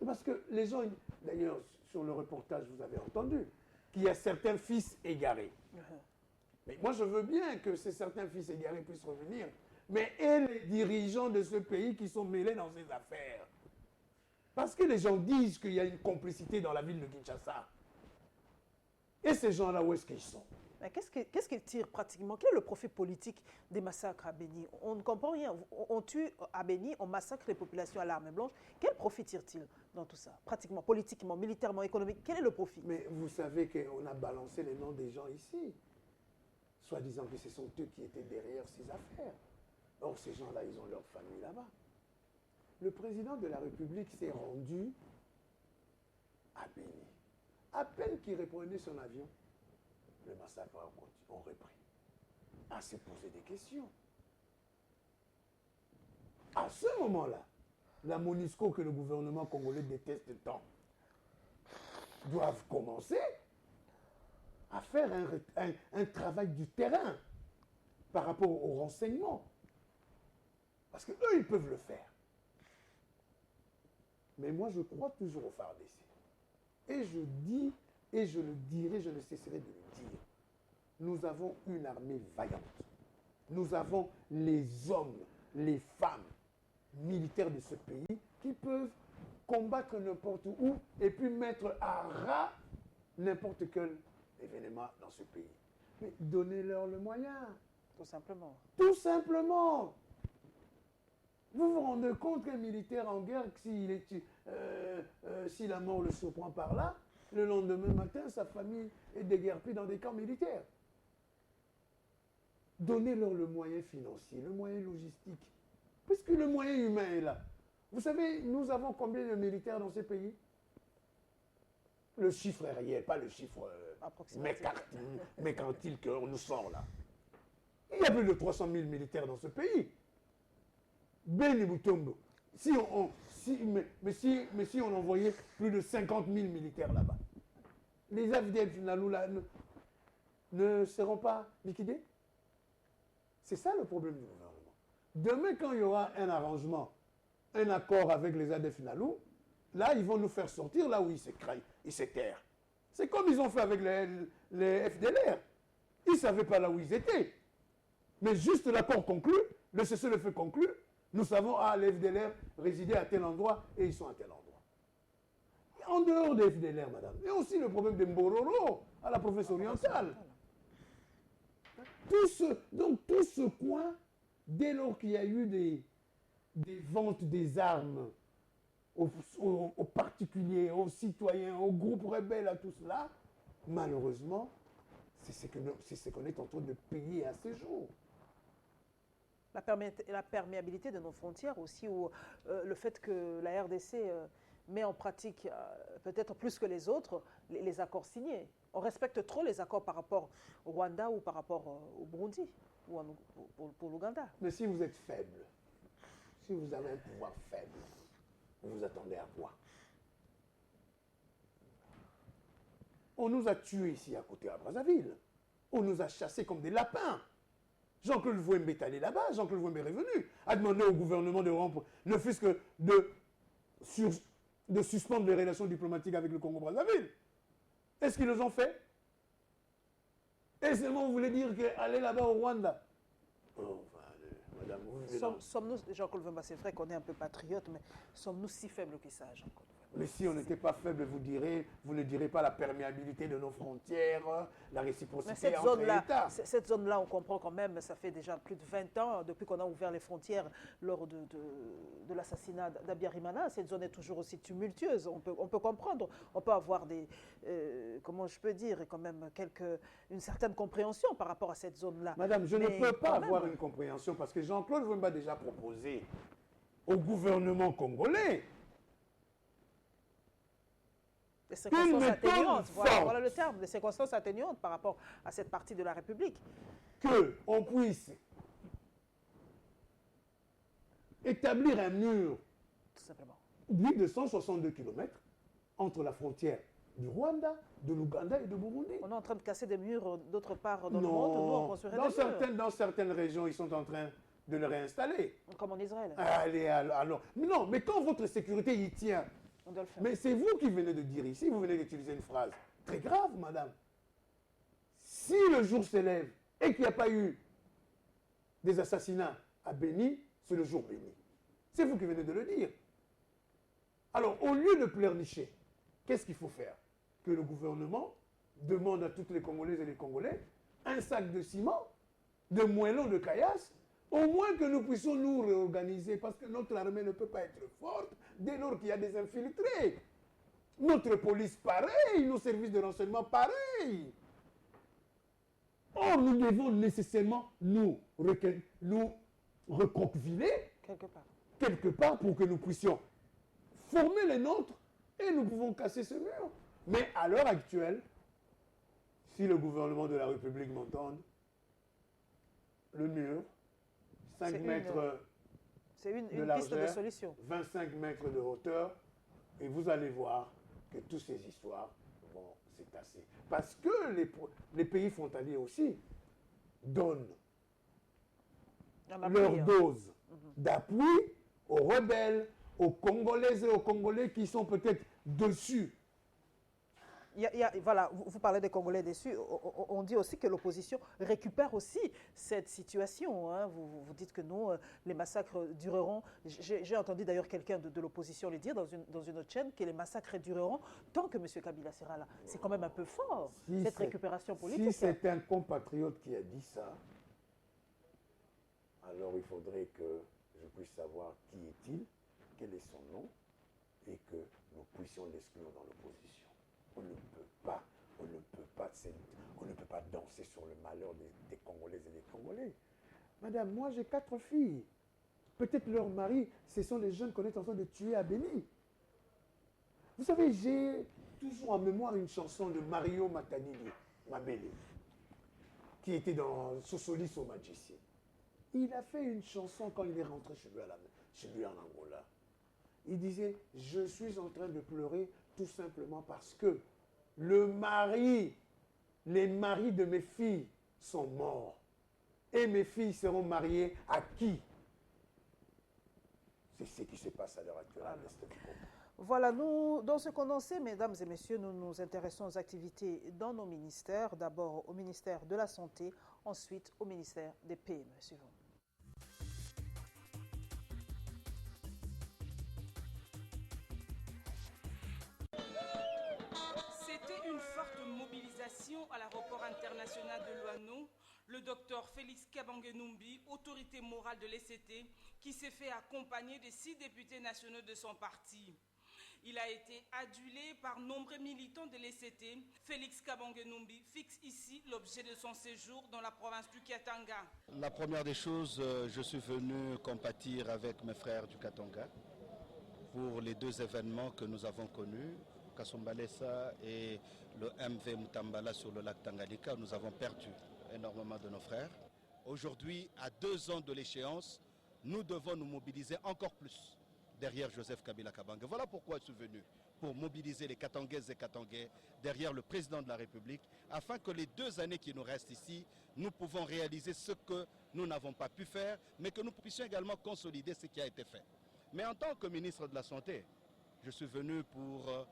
parce que les gens, d'ailleurs sur le reportage vous avez entendu, qu'il y a certains fils égarés. Mais moi je veux bien que ces certains fils égarés puissent revenir, mais et les dirigeants de ce pays qui sont mêlés dans ces affaires. Parce que les gens disent qu'il y a une complicité dans la ville de Kinshasa. Et ces gens-là, où est-ce qu'ils sont? Mais qu'est-ce qu'ils tirent pratiquement? Quel est le profit politique des massacres à Béni? On ne comprend rien. On tue à Béni, on massacre les populations à l'arme blanche. Quel profit tire-t-il dans tout ça? Pratiquement, politiquement, militairement, économiquement, quel est le profit? Mais vous savez qu'on a balancé les noms des gens ici, soi-disant que ce sont eux qui étaient derrière ces affaires. Or, ces gens-là, ils ont leur famille là-bas. Le président de la République s'est rendu à Béni. À peine qu'il reprenait son avion, le massacre a repris. À se poser des questions. À ce moment-là, la MONUSCO que le gouvernement congolais déteste tant doivent commencer à faire un travail du terrain par rapport au renseignement. Parce qu'eux, ils peuvent le faire. Mais moi, je crois toujours au FARDC. Et je dis, et je le dirai, je ne cesserai de le dire. Nous avons une armée vaillante. Nous avons les hommes, les femmes militaires de ce pays qui peuvent combattre n'importe où et puis mettre à ras n'importe quel événement dans ce pays. Mais donnez-leur le moyen. Tout simplement. Tout simplement. Vous vous rendez compte qu'un militaire en guerre, si la mort le surprend par là, le lendemain matin, sa famille est déguerpie dans des camps militaires. Donnez-leur le moyen financier, le moyen logistique. Puisque le moyen humain est là. Vous savez, nous avons combien de militaires dans ce pays? Le chiffre est réel, pas le chiffre mercantile qu'on nous sort là. Il y a plus de 300 000 militaires dans ce pays. Beni Boutombo. Si on envoyait plus de 50 000 militaires là-bas, les AFDF là, ne seront pas liquidés? C'est ça le problème du gouvernement. Demain, quand il y aura un arrangement, un accord avec les ADF Nalou, là, ils vont nous faire sortir là où ils s'éterrent. C'est comme ils ont fait avec les FDLR. Ils ne savaient pas là où ils étaient. Mais juste l'accord conclu, le cessez-le-feu conclu, nous savons, les FDLR résidaient à tel endroit et ils sont à tel endroit. En dehors des FDLR, madame, il y a aussi le problème de Mbororo, à la province orientale. Donc tout ce coin, dès lors qu'il y a eu des ventes des armes aux particuliers, aux citoyens, aux groupes rebelles, à tout cela, malheureusement, c'est ce qu'on est en train de payer à ces jours. La perméabilité de nos frontières aussi, ou le fait que la RDC met en pratique, peut-être plus que les autres, les accords signés. On respecte trop les accords par rapport au Rwanda ou par rapport au Burundi ou pour l'Ouganda. Mais si vous êtes faible, si vous avez un pouvoir faible, vous attendez à quoi? On nous a tués ici à côté à Brazzaville. On nous a chassés comme des lapins. Jean-Claude Vouembe est allé là-bas, Jean-Claude Vouembe est revenu, a demandé au gouvernement de rompre, ne fût-ce que de suspendre les relations diplomatiques avec le Congo-Brazzaville. Est-ce qu'ils le ont fait? Et seulement vous voulez dire qu'aller là-bas au Rwanda? Oh, madame, sommes-nous, Jean-Claude Vouembe, c'est vrai qu'on est un peu patriote, mais sommes-nous si faibles que ça, Jean-Claude? Mais si on n'était pas faible, vous ne direz pas la perméabilité de nos frontières, la réciprocité entre États. Cette zone-là, on comprend quand même, ça fait déjà plus de 20 ans, depuis qu'on a ouvert les frontières lors de l'assassinat d'Abiyarimana, cette zone est toujours aussi tumultueuse. On peut comprendre, on peut avoir comment je peux dire, quand même une certaine compréhension par rapport à cette zone-là. Madame, je ne peux pas avoir une compréhension parce que Jean-Claude Vouembe a déjà proposé au gouvernement congolais des circonstances atténuantes, voilà le terme, des circonstances atténuantes par rapport à cette partie de la République. Qu'on puisse établir un mur de 162 km entre la frontière du Rwanda, de l'Ouganda et de Burundi. On est en train de casser des murs d'autre part dans le monde, nous on construirait des murs. Dans certaines régions, ils sont en train de le réinstaller. Comme en Israël. Allez, alors. Non, mais quand votre sécurité y tient, on doit le faire. Mais c'est vous qui venez de dire ici, vous venez d'utiliser une phrase très grave, madame. Si le jour s'élève et qu'il n'y a pas eu des assassinats à Béni, c'est le jour béni. C'est vous qui venez de le dire. Alors, au lieu de pleurnicher, qu'est-ce qu'il faut faire? Que le gouvernement demande à toutes les Congolaises et les Congolais un sac de ciment, de moellons, de caillasse, au moins que nous puissions nous réorganiser, parce que notre armée ne peut pas être forte dès lors qu'il y a des infiltrés. Notre police, pareil, nos services de renseignement, pareil. Or, nous devons nécessairement nous recroqueviller quelque part pour que nous puissions former les nôtres et nous pouvons casser ce mur. Mais à l'heure actuelle, si le gouvernement de la République m'entende, le mur, 5 mètres de largeur, 25 mètres de hauteur, et vous allez voir que toutes ces histoires bon, c'est assez. Parce que les pays frontaliers aussi donnent leur dose d'appui aux rebelles, aux Congolaises et aux Congolais qui sont peut-être dessus. Voilà, vous parlez des Congolais déçus. On dit aussi que l'opposition récupère aussi cette situation. Hein. Vous dites que non, les massacres dureront. J'ai entendu d'ailleurs quelqu'un de l'opposition le dire dans une autre chaîne, que les massacres dureront tant que M. Kabila sera là. C'est quand même un peu fort, cette récupération politique. Si c'est un compatriote qui a dit ça, alors il faudrait que je puisse savoir qui est-il, quel est son nom, et que nous puissions l'exclure dans l'opposition. On ne peut pas danser sur le malheur des Congolaises et des Congolais. Madame, moi j'ai 4 filles. Peut-être leurs maris, ce sont les jeunes qu'on est en train de tuer à Béni. Vous savez, j'ai toujours en mémoire une chanson de Mario Matanili, Mabele, qui était dans Sosoli So Magicien. Il a fait une chanson quand il est rentré chez lui en Angola. Il disait, je suis en train de pleurer tout simplement parce que les maris de mes filles sont morts. Et mes filles seront mariées à qui? C'est ce qui se passe à l'heure actuelle à l'Est du Congo. Voilà, nous, dans ce condensé, mesdames et messieurs, nous nous intéressons aux activités dans nos ministères. D'abord au ministère de la Santé, ensuite au ministère des PME. Suivons. C'était une forte mobilisation à l'aéroport international de Luano. Le docteur Félix Kabange-Numbi, autorité morale de l'ECT, qui s'est fait accompagner des 6 députés nationaux de son parti. Il a été adulé par nombreux militants de l'ECT. Félix Kabange-Numbi fixe ici l'objet de son séjour dans la province du Katanga. La première des choses, je suis venu compatir avec mes frères du Katanga pour les 2 événements que nous avons connus, Kasumbalesa et le MV Mutambala sur le lac Tanganyika. Nous avons perdu énormément de nos frères. Aujourd'hui, à 2 ans de l'échéance, nous devons nous mobiliser encore plus derrière Joseph Kabila Kabange. Voilà pourquoi je suis venu, pour mobiliser les Katangaises et Katangais derrière le président de la République, afin que les 2 années qui nous restent ici, nous pouvons réaliser ce que nous n'avons pas pu faire, mais que nous puissions également consolider ce qui a été fait. Mais en tant que ministre de la Santé, je suis venu pour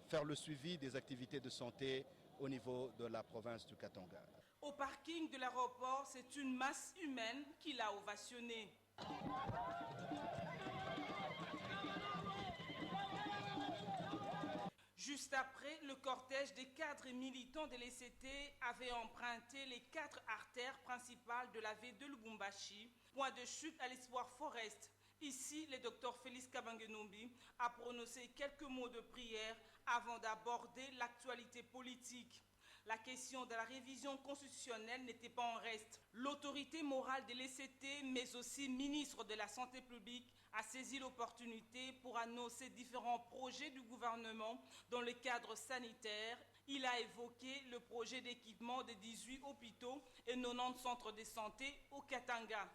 faire le suivi des activités de santé au niveau de la province du Katanga. Au parking de l'aéroport, c'est une masse humaine qui l'a ovationné. Juste après, le cortège des cadres et militants de l'ECT avait emprunté les 4 artères principales de la ville de Lubumbashi, point de chute à l'Espoir Forest. Ici, le docteur Félix Kabange-Numbi a prononcé quelques mots de prière avant d'aborder l'actualité politique. La question de la révision constitutionnelle n'était pas en reste. L'autorité morale de l'ECT, mais aussi ministre de la Santé publique, a saisi l'opportunité pour annoncer différents projets du gouvernement dans le cadre sanitaire. Il a évoqué le projet d'équipement de 18 hôpitaux et 90 centres de santé au Katanga.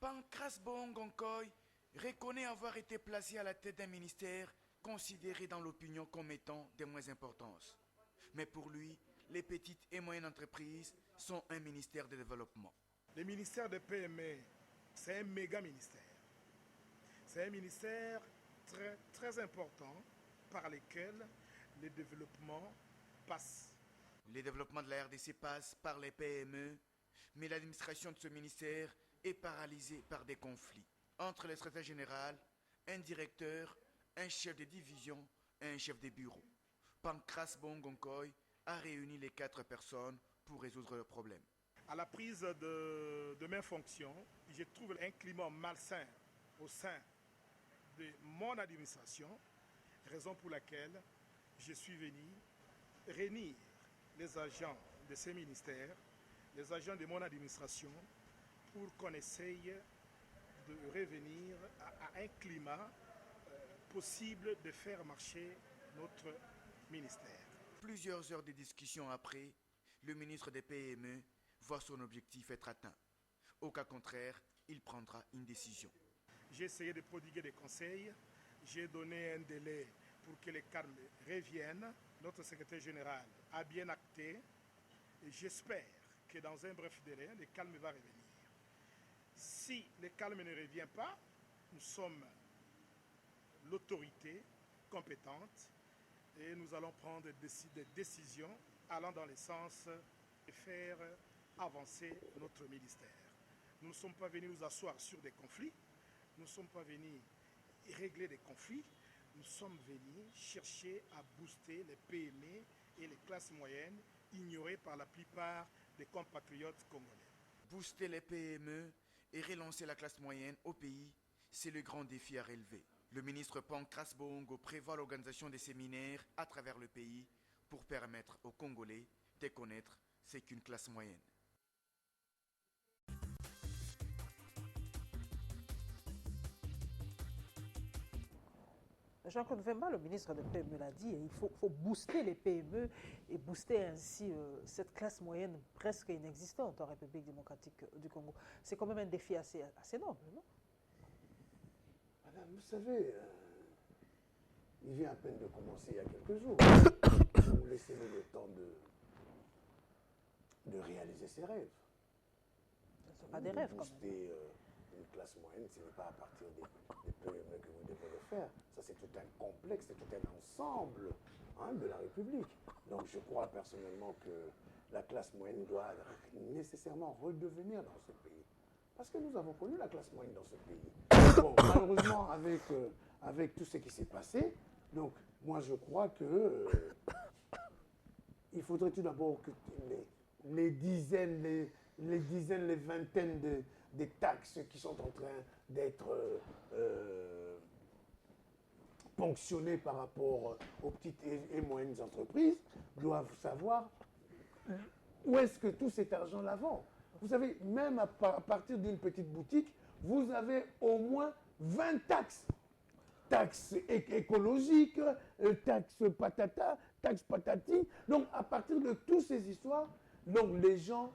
Pancras Bongonkoy reconnaît avoir été placé à la tête d'un ministère considéré dans l'opinion comme étant des moins importances. Mais pour lui, les petites et moyennes entreprises sont un ministère de développement. Le ministère des PME, c'est un méga ministère. C'est un ministère très important par lequel le développement passe. Le développement de la RDC passe par les PME, mais l'administration de ce ministère est paralysée par des conflits entre le secrétaire général, un directeur, un chef de division et un chef de bureau. Pancras Bongonkoy a réuni les 4 personnes pour résoudre le problème. À la prise de mes fonctions, je trouve un climat malsain au sein de mon administration, raison pour laquelle je suis venu réunir les agents de ces ministères, les agents de mon administration, pour qu'on essaye de revenir à un climat possible de faire marcher notre ministère. Plusieurs heures de discussion après, le ministre des PME voit son objectif être atteint. Au cas contraire, il prendra une décision. J'ai essayé de prodiguer des conseils, j'ai donné un délai pour que les calmes reviennent. Notre secrétaire général a bien acté et j'espère que dans un bref délai, le calme va revenir. Si le calme ne revient pas, nous sommes l'autorité compétente et nous allons prendre des décisions allant dans le sens de faire avancer notre ministère. Nous ne sommes pas venus nous asseoir sur des conflits, nous ne sommes pas venus régler des conflits, nous sommes venus chercher à booster les PME et les classes moyennes ignorées par la plupart des compatriotes congolais. Booster les PME et relancer la classe moyenne au pays, c'est le grand défi à relever. Le ministre Pancras Bohongo prévoit l'organisation des séminaires à travers le pays pour permettre aux Congolais de connaître ce qu'une classe moyenne. Jean-Claude Vemba, le ministre des PME, l'a dit, il faut booster les PME et booster ainsi cette classe moyenne presque inexistante en République démocratique du Congo. C'est quand même un défi assez noble, non? Madame, vous savez, il vient à peine de commencer il y a quelques jours. Vous laissez-nous le temps de réaliser ses rêves. Ce ne sont pas des rêves, quand même. Booster une classe moyenne, ce n'est pas à partir des PME que vous devez le faire. Ça, c'est tout un complexe, c'est tout un ensemble de la République. Donc, je crois personnellement que la classe moyenne doit nécessairement redevenir dans ce pays. Parce que nous avons connu la classe moyenne dans ce pays. Bon, malheureusement, avec tout ce qui s'est passé, donc, moi, je crois que il faudrait tout d'abord que les dizaines, les vingtaines des taxes qui sont en train d'être ponctionnées par rapport aux petites et moyennes entreprises doivent savoir où est-ce que tout cet argent-là va. Vous savez, même à partir d'une petite boutique, vous avez au moins 20 taxes. Taxes écologiques, taxes patata, taxes patati. Donc, à partir de toutes ces histoires, donc les gens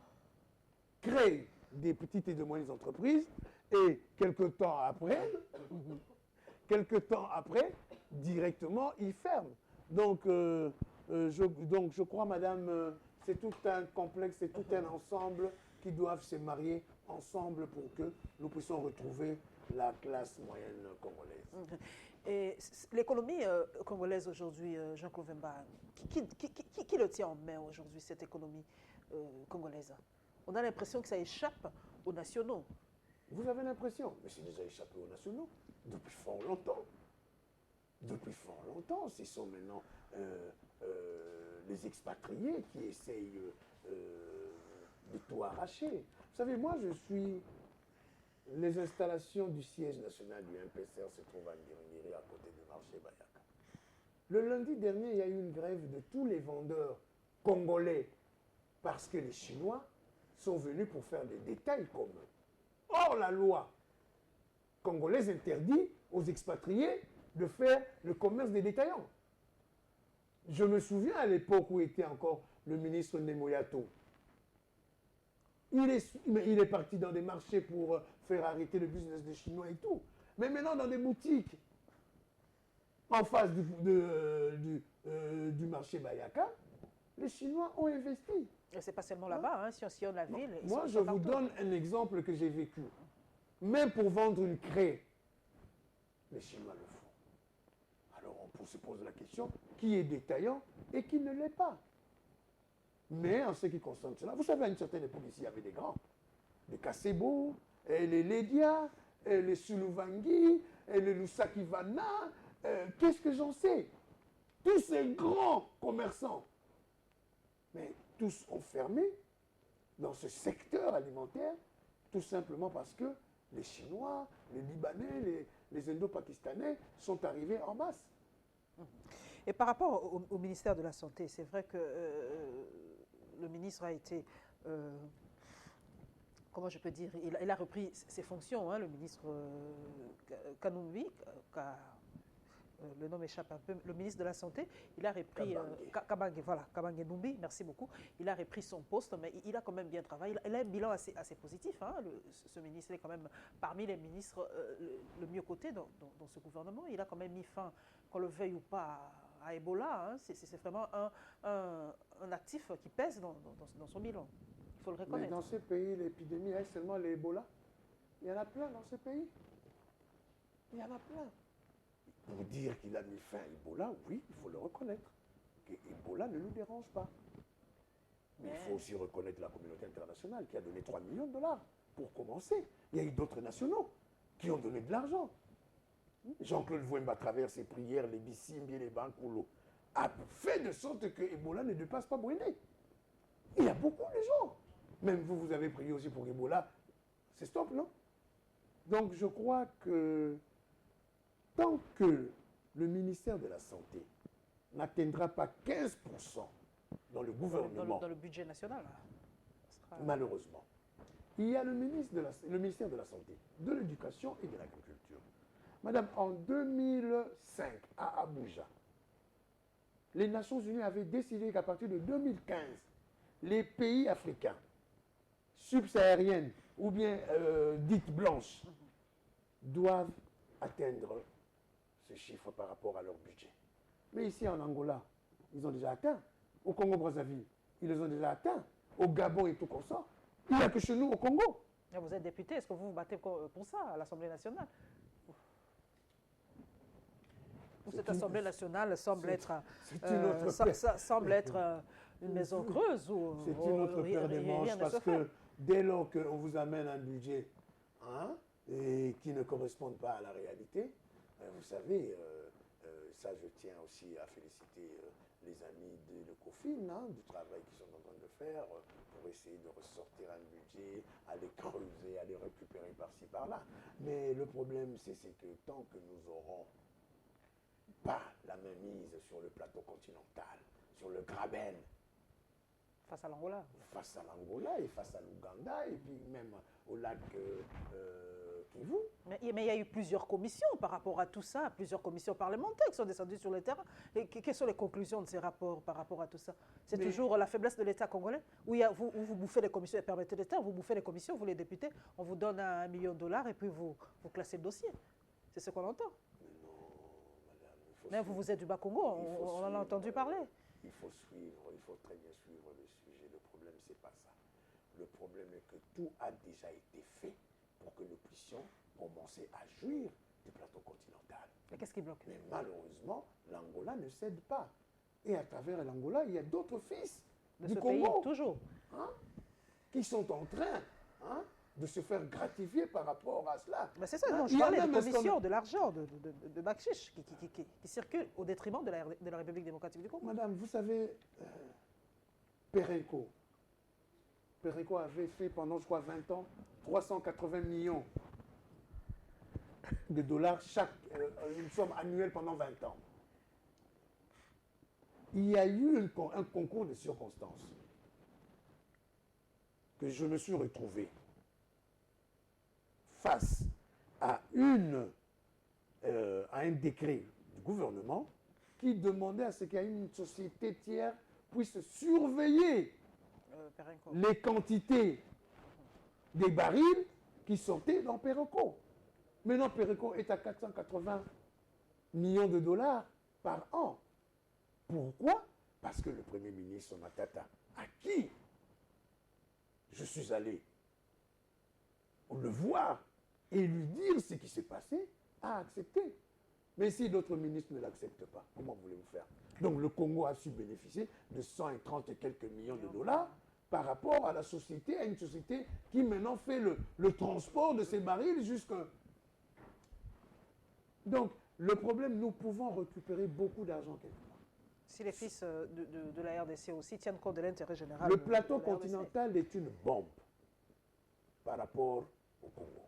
créent des petites et de moyennes entreprises et quelques temps après, directement, ils ferment. Donc, je crois, madame, c'est tout un complexe, c'est tout un ensemble qui doivent se marier ensemble pour que nous puissions retrouver la classe moyenne congolaise. Et l'économie congolaise aujourd'hui, Jean-Claude Vemba, qui le tient en main aujourd'hui, cette économie congolaise? On a l'impression que ça échappe aux nationaux. Vous avez l'impression? Mais c'est déjà échappé aux nationaux depuis fort longtemps. Depuis fort longtemps, ce sont maintenant les expatriés qui essayent de tout arracher. Vous savez, moi, je suis... Les installations du siège national du MPCR se trouvent à Ngiringiri, à côté du marché Bayaka. Le lundi dernier, il y a eu une grève de tous les vendeurs congolais parce que les Chinois sont venus pour faire des détails comme eux. Or, la loi congolaise interdit aux expatriés de faire le commerce des détaillants. Je me souviens à l'époque où était encore le ministre Nemoyato. Il est parti dans des marchés pour faire arrêter le business des Chinois et tout. Mais maintenant, dans des boutiques, en face du marché Bayaka, les Chinois ont investi. Et ce n'est pas seulement là-bas, si on sillonne la ville. Moi, je vous donne un exemple que j'ai vécu. Même pour vendre une craie, les Chinois le font. Alors, on se pose la question, qui est détaillant et qui ne l'est pas? Mais en ce qui concerne cela, vous savez, à une certaine époque, ici, il y avait des grands. Les Kasebo, et les Ledia, et les Suluvangi, et les Lusakivana, qu'est-ce que j'en sais? Tous ces grands commerçants. Mais tous ont fermé dans ce secteur alimentaire, tout simplement parce que les Chinois, les Libanais, les Indo-Pakistanais sont arrivés en masse. Et par rapport au ministère de la Santé, c'est vrai que le ministre a été, comment je peux dire, il a repris ses fonctions, le ministre Kanumbi, le nom m'échappe un peu, le ministre de la Santé, il a repris, Kabange, voilà, Kabange Numbi, merci beaucoup, il a repris son poste, mais il a quand même bien travaillé, il a un bilan assez positif, hein, ce ministre est quand même parmi les ministres le mieux coté dans ce gouvernement, il a quand même mis fin, qu'on le veuille ou pas, à Ebola, hein, c'est vraiment un actif qui pèse dans son bilan, il faut le reconnaître. Mais dans ce pays, l'épidémie est seulement l'Ebola. Il y en a plein dans ce pays. Il y en a plein. Pour dire qu'il a mis fin à Ebola, oui, il faut le reconnaître. Que Ebola ne nous dérange pas. Mais il faut aussi reconnaître la communauté internationale qui a donné 3 millions de dollars pour commencer. Il y a eu d'autres nationaux qui ont donné de l'argent. Jean-Claude Vouemba, à travers ses prières, les Bissimbi, les Bankolo, a fait de sorte que Ebola ne dépasse pas Bouéné. Il y a beaucoup de gens. Même vous avez prié aussi pour Ebola. C'est stop, non? Donc je crois que tant que le ministère de la Santé n'atteindra pas 15% dans le gouvernement, dans le budget national, malheureusement, il y a le ministère de la Santé, de l'Éducation et de l'Agriculture. Madame, en 2005, à Abuja, les Nations Unies avaient décidé qu'à partir de 2015, les pays africains, subsahariennes ou bien dites blanches, doivent atteindre ce chiffre par rapport à leur budget. Mais ici en Angola, ils ont déjà atteint. Au Congo-Brazzaville, ils les ont déjà atteints. Au Gabon et tout comme ça. Il n'y a que chez nous au Congo. Vous êtes député, est-ce que vous vous battez pour ça à l'Assemblée nationale? Cette Assemblée nationale semble être une maison creuse. C'est une autre paire de manches parce que dès lors qu'on vous amène un budget et qui ne correspond pas à la réalité, vous savez, ça je tiens aussi à féliciter les amis de l'ECOFIN du travail qu'ils sont en train de faire pour essayer de ressortir un budget, aller creuser, aller récupérer par-ci, par-là. Mais le problème, c'est que tant que nous aurons pas la mainmise sur le plateau continental, sur le Graben. Face à l'Angola. Face à l'Angola et face à l'Ouganda et puis même au lac Kivu. Mais il y a eu plusieurs commissions par rapport à tout ça, plusieurs commissions parlementaires qui sont descendues sur le terrain. Et quelles sont les conclusions de ces rapports par rapport à tout ça? C'est toujours la faiblesse de l'État congolais où vous bouffez les commissions, et permettez l'État, vous bouffez les commissions, vous les députés, on vous donne $1 million et puis vous classez le dossier. C'est ce qu'on entend. Mais vous êtes du Bas-Congo, on en a entendu parler. Il faut suivre, il faut très bien suivre le sujet. Le problème, ce n'est pas ça. Le problème est que tout a déjà été fait pour que nous puissions commencer à jouir du plateau continental. Mais qu'est-ce qui bloque? Mais malheureusement, l'Angola ne cède pas. Et à travers l'Angola, il y a d'autres fils du Congo, pays, toujours, qui sont en train de se faire gratifier par rapport à cela. Mais c'est ça, je parlais de commission, de l'argent, de bakchiche qui circule au détriment de la République démocratique du Congo. Madame, vous savez, Pereco avait fait pendant, je crois, 20 ans, 380 millions de dollars, une somme annuelle pendant 20 ans. Il y a eu un concours de circonstances que je me suis retrouvé face à un décret du gouvernement qui demandait à ce qu'il y ait une société tiers puisse surveiller les quantités des barils qui sortaient dans Pereco. Maintenant, Pereco est à 480 millions de dollars par an. Pourquoi? Parce que le Premier ministre Matata, à qui je suis allé le voir et lui dire ce qui s'est passé, a accepté. Mais si d'autres ministres ne l'acceptent pas, comment voulez-vous faire? Donc le Congo a su bénéficier de 130 et quelques millions de dollars par rapport à la société, à une société qui maintenant fait le transport de ces barils jusqu'à... Donc le problème, nous pouvons récupérer beaucoup d'argent quelque part. Si les fils de la RDC aussi tiennent compte de l'intérêt général. Le plateau continental est une bombe par rapport au Congo.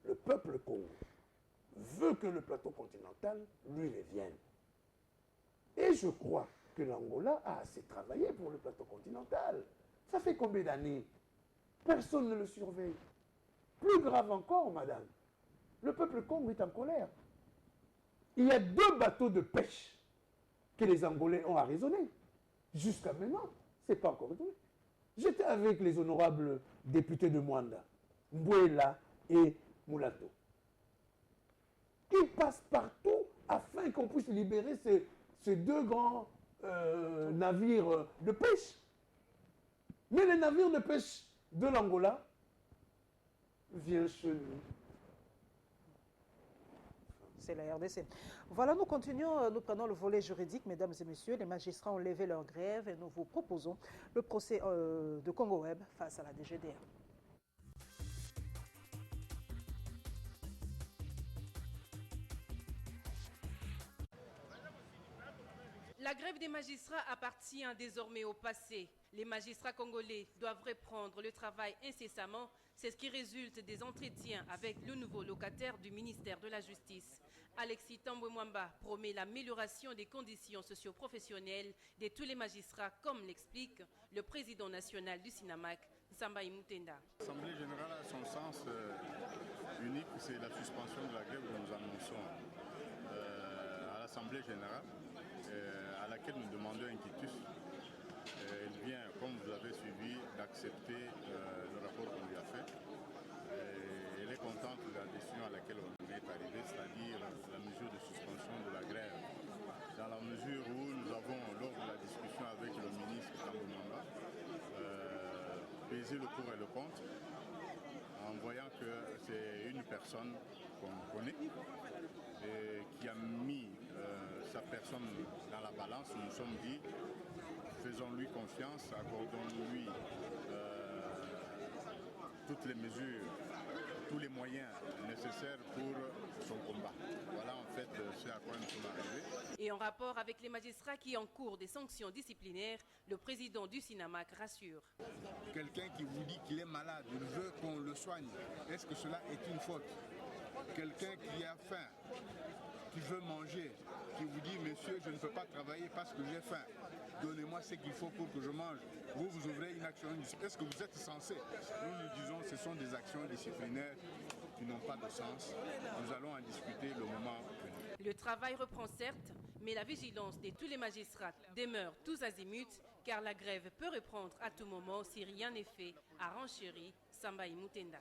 Le peuple Congo veut que le plateau continental lui revienne. Et je crois que l'Angola a assez travaillé pour le plateau continental. Ça fait combien d'années? Personne ne le surveille. Plus grave encore, madame, le peuple Congo est en colère. Il y a 2 bateaux de pêche que les Angolais ont arraisonnés. Jusqu'à maintenant, ce n'est pas encore retourné. J'étais avec les honorables députés de Mwanda, Mbouela et Moulato. Ils passent partout afin qu'on puisse libérer ces 2 grands navires de pêche. Mais les navires de pêche de l'Angola viennent chez nous. C'est la RDC. Voilà, nous continuons, nous prenons le volet juridique, mesdames et messieurs. Les magistrats ont levé leur grève et nous vous proposons le procès de Congo Web face à la DGDA. La grève des magistrats appartient désormais au passé. Les magistrats congolais doivent reprendre le travail incessamment. C'est ce qui résulte des entretiens avec le nouveau locataire du ministère de la Justice. Alexis Tambwe Mwamba promet l'amélioration des conditions socio-professionnelles de tous les magistrats, comme l'explique le président national du SINAMAC, Sambaï Mutenda. L'Assemblée générale a son sens unique, c'est la suspension de la grève que nous annonçons à l'Assemblée générale, à laquelle nous demandons un quitus. Elle vient, comme vous avez suivi, d'accepter le rapport qu'on lui a fait. Elle est contente de la décision à laquelle on est arrivé, c'est-à-dire la mesure de suspension de la grève. Dans la mesure où nous avons, lors de la discussion avec le ministre Tambwe Mwamba, pesé le pour et le contre, en voyant que c'est une personne qu'on connaît et qui a mis sa personne dans la balance. Nous nous sommes dit, faisons-lui confiance, accordons-lui toutes les mesures, tous les moyens nécessaires pour son combat. Voilà en fait ce à quoi nous sommes arrivés. Et en rapport avec les magistrats qui encourent des sanctions disciplinaires, le président du SINAMAC rassure. Quelqu'un qui vous dit qu'il est malade, il veut qu'on le soigne, est-ce que cela est une faute? Quelqu'un qui a faim, qui veut manger, qui vous dit, monsieur, je ne peux pas travailler parce que j'ai faim. Donnez-moi ce qu'il faut pour que je mange. Vous, vous ouvrez une action disciplinaire. Est-ce que vous êtes censé? Nous disons que ce sont des actions disciplinaires qui n'ont pas de sens. Nous allons en discuter le moment venu. Le travail reprend certes, mais la vigilance de tous les magistrats demeure tous azimuts, car la grève peut reprendre à tout moment si rien n'est fait, à Rancherie, Sambaï Mutenda.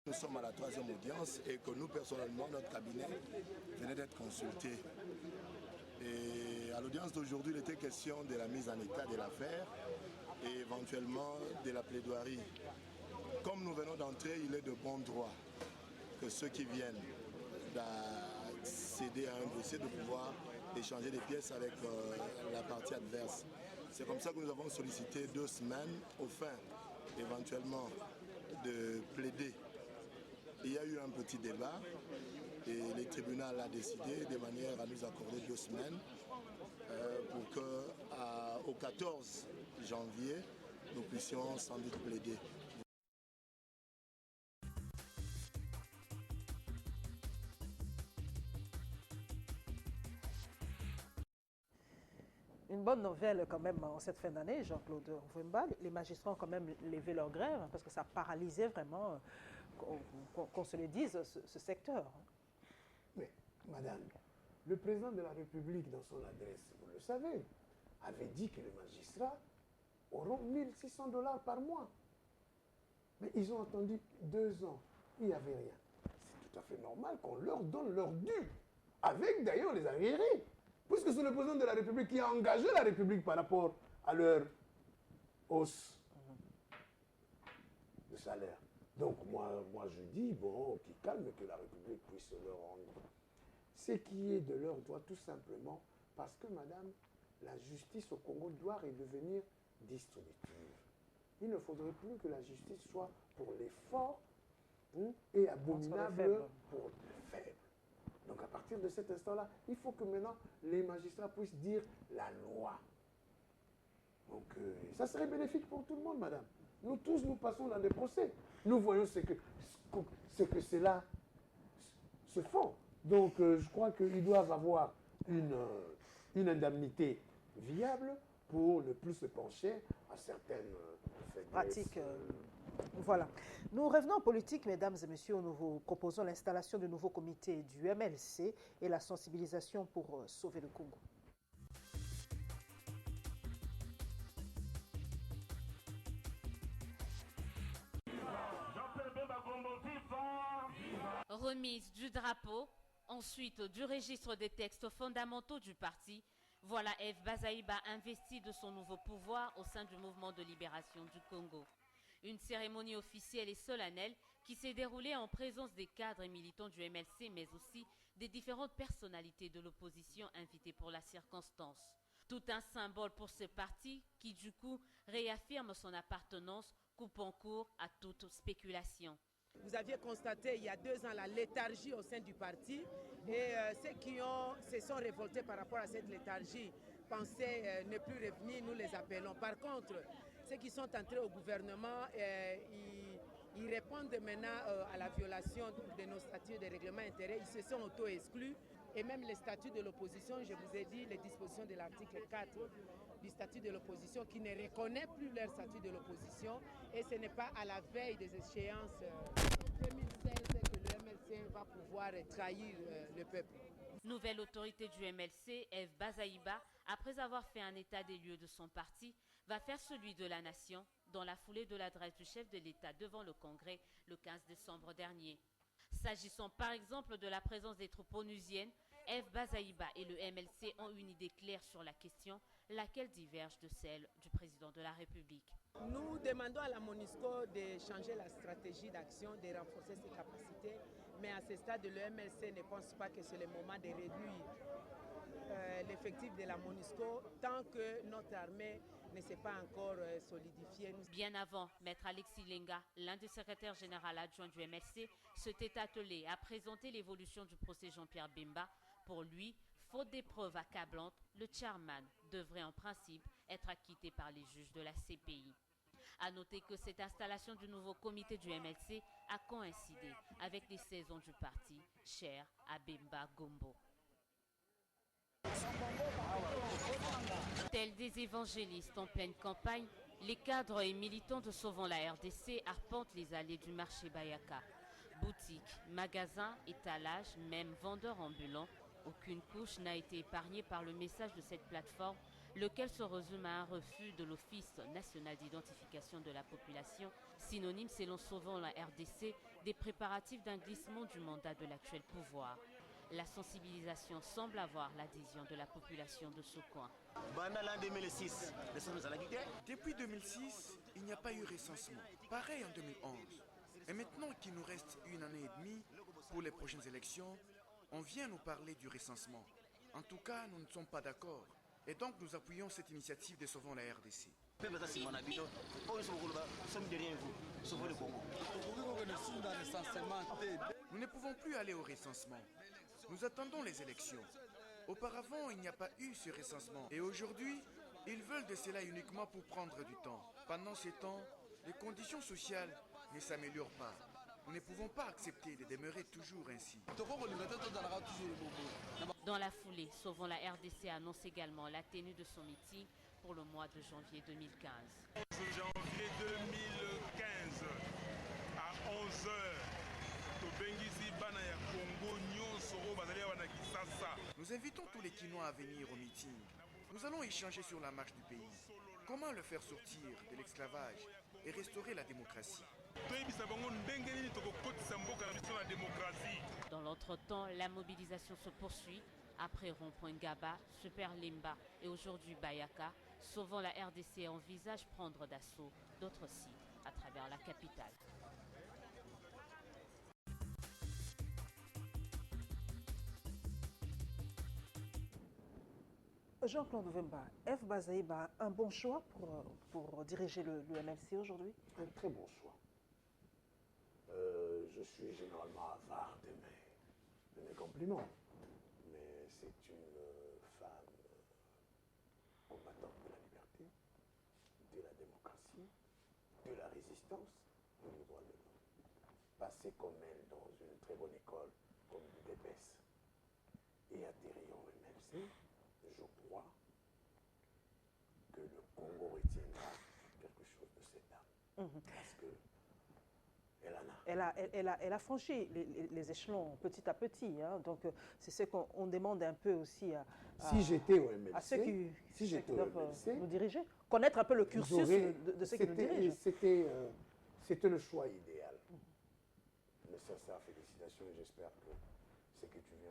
Nous sommes à la 3e audience et que nous, personnellement, notre cabinet venait d'être consulté. Et à l'audience d'aujourd'hui, il était question de la mise en état de l'affaire et éventuellement de la plaidoirie. Comme nous venons d'entrer, il est de bon droit que ceux qui viennent d'accéder à un dossier, de pouvoir échanger des pièces avec la partie adverse. C'est comme ça que nous avons sollicité 2 semaines au fin, éventuellement, de plaider. Il y a eu un petit débat et le tribunal a décidé de manière à nous accorder 2 semaines pour qu'au 14 janvier, nous puissions sans doute plaider. Une bonne nouvelle quand même en cette fin d'année, Jean-Claude Mvumba. Les magistrats ont quand même levé leur grève parce que ça paralysait vraiment, qu'on se le dise, ce secteur. Mais, madame, le président de la République, dans son adresse, vous le savez, avait dit que les magistrats auront 1 600 $ par mois. Mais ils ont attendu 2 ans. Il n'y avait rien. C'est tout à fait normal qu'on leur donne leur dû, avec d'ailleurs les arriérés. Puisque c'est le président de la République qui a engagé la République par rapport à leur hausse de salaire. Donc moi je dis, bon, qu'ils calment, que la République puisse leur rendre ce qui est de leur droit, tout simplement parce que, madame, la justice au Congo doit redevenir distributive. Il ne faudrait plus que la justice soit pour les forts et abominable pour les faibles. Donc à partir de cet instant-là, il faut que maintenant les magistrats puissent dire la loi. Donc ça serait bénéfique pour tout le monde, madame. Nous tous, nous passons dans des procès. Nous voyons ce que cela se font. Donc je crois qu'ils doivent avoir une indemnité viable pour ne plus se pencher à certaines pratiques Voilà. Nous revenons en politique, mesdames et messieurs. Nous vous proposons l'installation de nouveaux comités du MLC et la sensibilisation pour sauver le Congo. Remise du drapeau, ensuite du registre des textes fondamentaux du parti. Voilà F. Bazaïba investi de son nouveau pouvoir au sein du mouvement de libération du Congo. Une cérémonie officielle et solennelle qui s'est déroulée en présence des cadres et militants du MLC, mais aussi des différentes personnalités de l'opposition invitées pour la circonstance. Tout un symbole pour ce parti qui, du coup, réaffirme son appartenance, coupant court à toute spéculation. Vous aviez constaté il y a 2 ans la léthargie au sein du parti et ceux qui se sont révoltés par rapport à cette léthargie pensaient ne plus revenir, nous les appelons. Par contre, ceux qui sont entrés au gouvernement, ils répondent maintenant à la violation de nos statuts de règlement intérieur. Ils se sont auto-exclus et même les statuts de l'opposition, je vous ai dit, les dispositions de l'article 4 du statut de l'opposition qui ne reconnaît plus leur statut de l'opposition et ce n'est pas à la veille des échéances 2016 que le MLC va pouvoir trahir le peuple. Nouvelle autorité du MLC, F. Bazaïba, après avoir fait un état des lieux de son parti, va faire celui de la nation dans la foulée de l'adresse du chef de l'État devant le Congrès le 15 décembre dernier. S'agissant par exemple de la présence des troupes onusiennes, F. Bazaïba et le MLC ont une idée claire sur la question, laquelle diverge de celle du président de la République. Nous demandons à la MONUSCO de changer la stratégie d'action, de renforcer ses capacités, mais à ce stade, le MLC ne pense pas que c'est le moment de réduire l'effectif de la MONUSCO tant que notre armée ne s'est pas encore solidifiée. Bien avant, Maître Alexis Lenga, l'un des secrétaires généraux adjoints du MLC, s'était attelé à présenter l'évolution du procès Jean-Pierre Bemba. Pour lui, faute des preuves accablantes, le chairman devrait en principe être acquitté par les juges de la CPI. A noter que cette installation du nouveau comité du MLC a coïncidé avec les saisons du parti, cher à Bemba Gombo. Tels des évangélistes en pleine campagne, les cadres et militants de Sauvons la RDC arpentent les allées du marché Bayaka. Boutiques, magasins, étalages, même vendeurs ambulants, aucune couche n'a été épargnée par le message de cette plateforme, lequel se résume à un refus de l'Office national d'identification de la population, synonyme selon Sauvons la RDC des préparatifs d'un glissement du mandat de l'actuel pouvoir. La sensibilisation semble avoir l'adhésion de la population de ce coin. Depuis 2006, il n'y a pas eu recensement. Pareil en 2011. Et maintenant qu'il nous reste 1 année et demie pour les prochaines élections, on vient nous parler du recensement. En tout cas, nous ne sommes pas d'accord. Et donc nous appuyons cette initiative de Sauvons la RDC. Nous ne pouvons plus aller au recensement. Nous attendons les élections. Auparavant, il n'y a pas eu ce recensement. Et aujourd'hui, ils veulent de cela uniquement pour prendre du temps. Pendant ce temps, les conditions sociales ne s'améliorent pas. Nous ne pouvons pas accepter de demeurer toujours ainsi. Dans la foulée, Sauvons la RDC annonce également la tenue de son meeting pour le mois de janvier 2015. Janvier 2015, à 11h, nous invitons tous les Kinois à venir au meeting. Nous allons échanger sur la marche du pays. Comment le faire sortir de l'esclavage et restaurer la démocratie. Dans l'entretemps, la mobilisation se poursuit. Après Rond-Point Gaba, Super Limba et aujourd'hui Bayaka, Sauvons la RDC envisage prendre d'assaut d'autres sites à travers la capitale. Jean-Claude Vemba, F. Bazaïba, un bon choix pour diriger le MLC aujourd'hui? Un très bon choix. Je suis généralement avare de mes compliments, mais c'est une femme combattante de la liberté, de la démocratie, de la résistance au niveau de passer comme elle dans une très bonne école comme l'UDPS et atterrir au MLC. Je crois que le Congo retiendra quelque chose de cette dame. Parce que elle a franchi les échelons petit à petit. Hein. Donc, c'est ce qu'on demande un peu aussi si j'étais au MLC, à ceux qui doivent nous diriger. Connaître un peu le cursus de ceux qui nous dirigent. C'était le choix idéal. Mes sincères félicitations et j'espère que ce que tu viens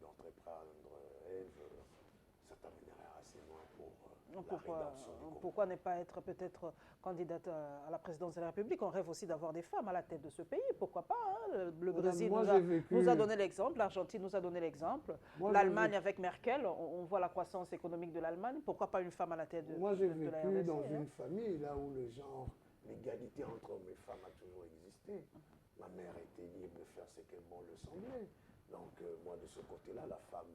d'entreprendre, Ève, ça t'amènera assez loin pour la rédemption du Congo. Pourquoi ne pas être peut-être candidate à la présidence de la République? On rêve aussi d'avoir des femmes à la tête de ce pays. Pourquoi pas, hein? Le Brésil nous a donné l'exemple, l'Argentine nous a donné l'exemple, l'Allemagne avec Merkel, on voit la croissance économique de l'Allemagne. Pourquoi pas une femme à la tête de la RDC? Moi, j'ai vécu dans une famille là où le genre, l'égalité entre hommes et femmes a toujours existé. Ma mère était libre de faire ce qu'elle bon le semblait. Donc, moi, de ce côté-là, la femme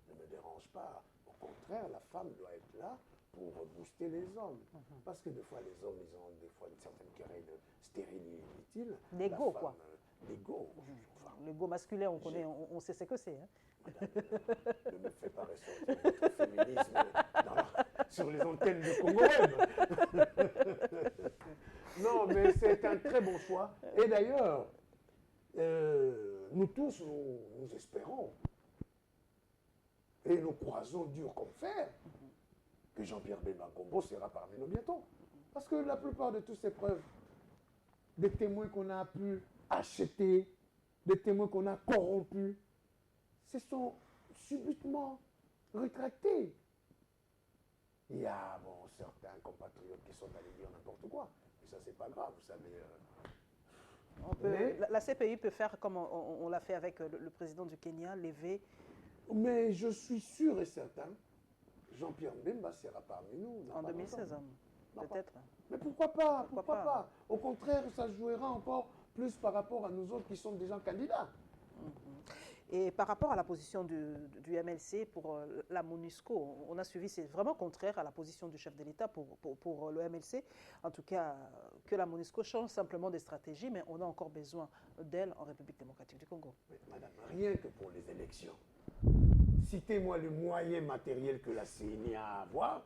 ne me dérange pas. Au contraire, la femme doit être là pour booster les hommes. Parce que des fois, les hommes, ils ont des fois une certaine querelle stérile. L'ego, quoi. L'ego. L'ego masculin, on connaît, on sait ce que c'est. Hein. Madame, ne me fais pas ressortir votre féminisme sur les antennes de Congo Web. Non, mais c'est un très bon choix. Et d'ailleurs, nous tous, nous espérons, et nous croisons dur comme fer, que Jean-Pierre Bemba Gombo sera parmi nous bientôt. Parce que la plupart de toutes ces preuves, des témoins qu'on a pu acheter, des témoins qu'on a corrompus, se sont subitement rétractés. Il y a certains compatriotes qui sont allés dire n'importe quoi. Mais ça, c'est pas grave, vous savez. La CPI peut faire comme on l'a fait avec le président du Kenya, lever. Mais je suis sûr et certain, Jean-Pierre Bemba sera parmi nous. En 2016, peut-être. Mais pourquoi pas? Pourquoi pas? Au contraire, ça jouera encore plus par rapport à nous autres qui sommes déjà candidats. Et par rapport à la position du MLC pour la MONUSCO, on a suivi, c'est vraiment contraire à la position du chef de l'État pour le MLC. En tout cas, que la MONUSCO change simplement de stratégie, mais on a encore besoin d'elle en République démocratique du Congo. Mais madame, rien que pour les élections. Citez-moi le moyen matériel que la CENI a à avoir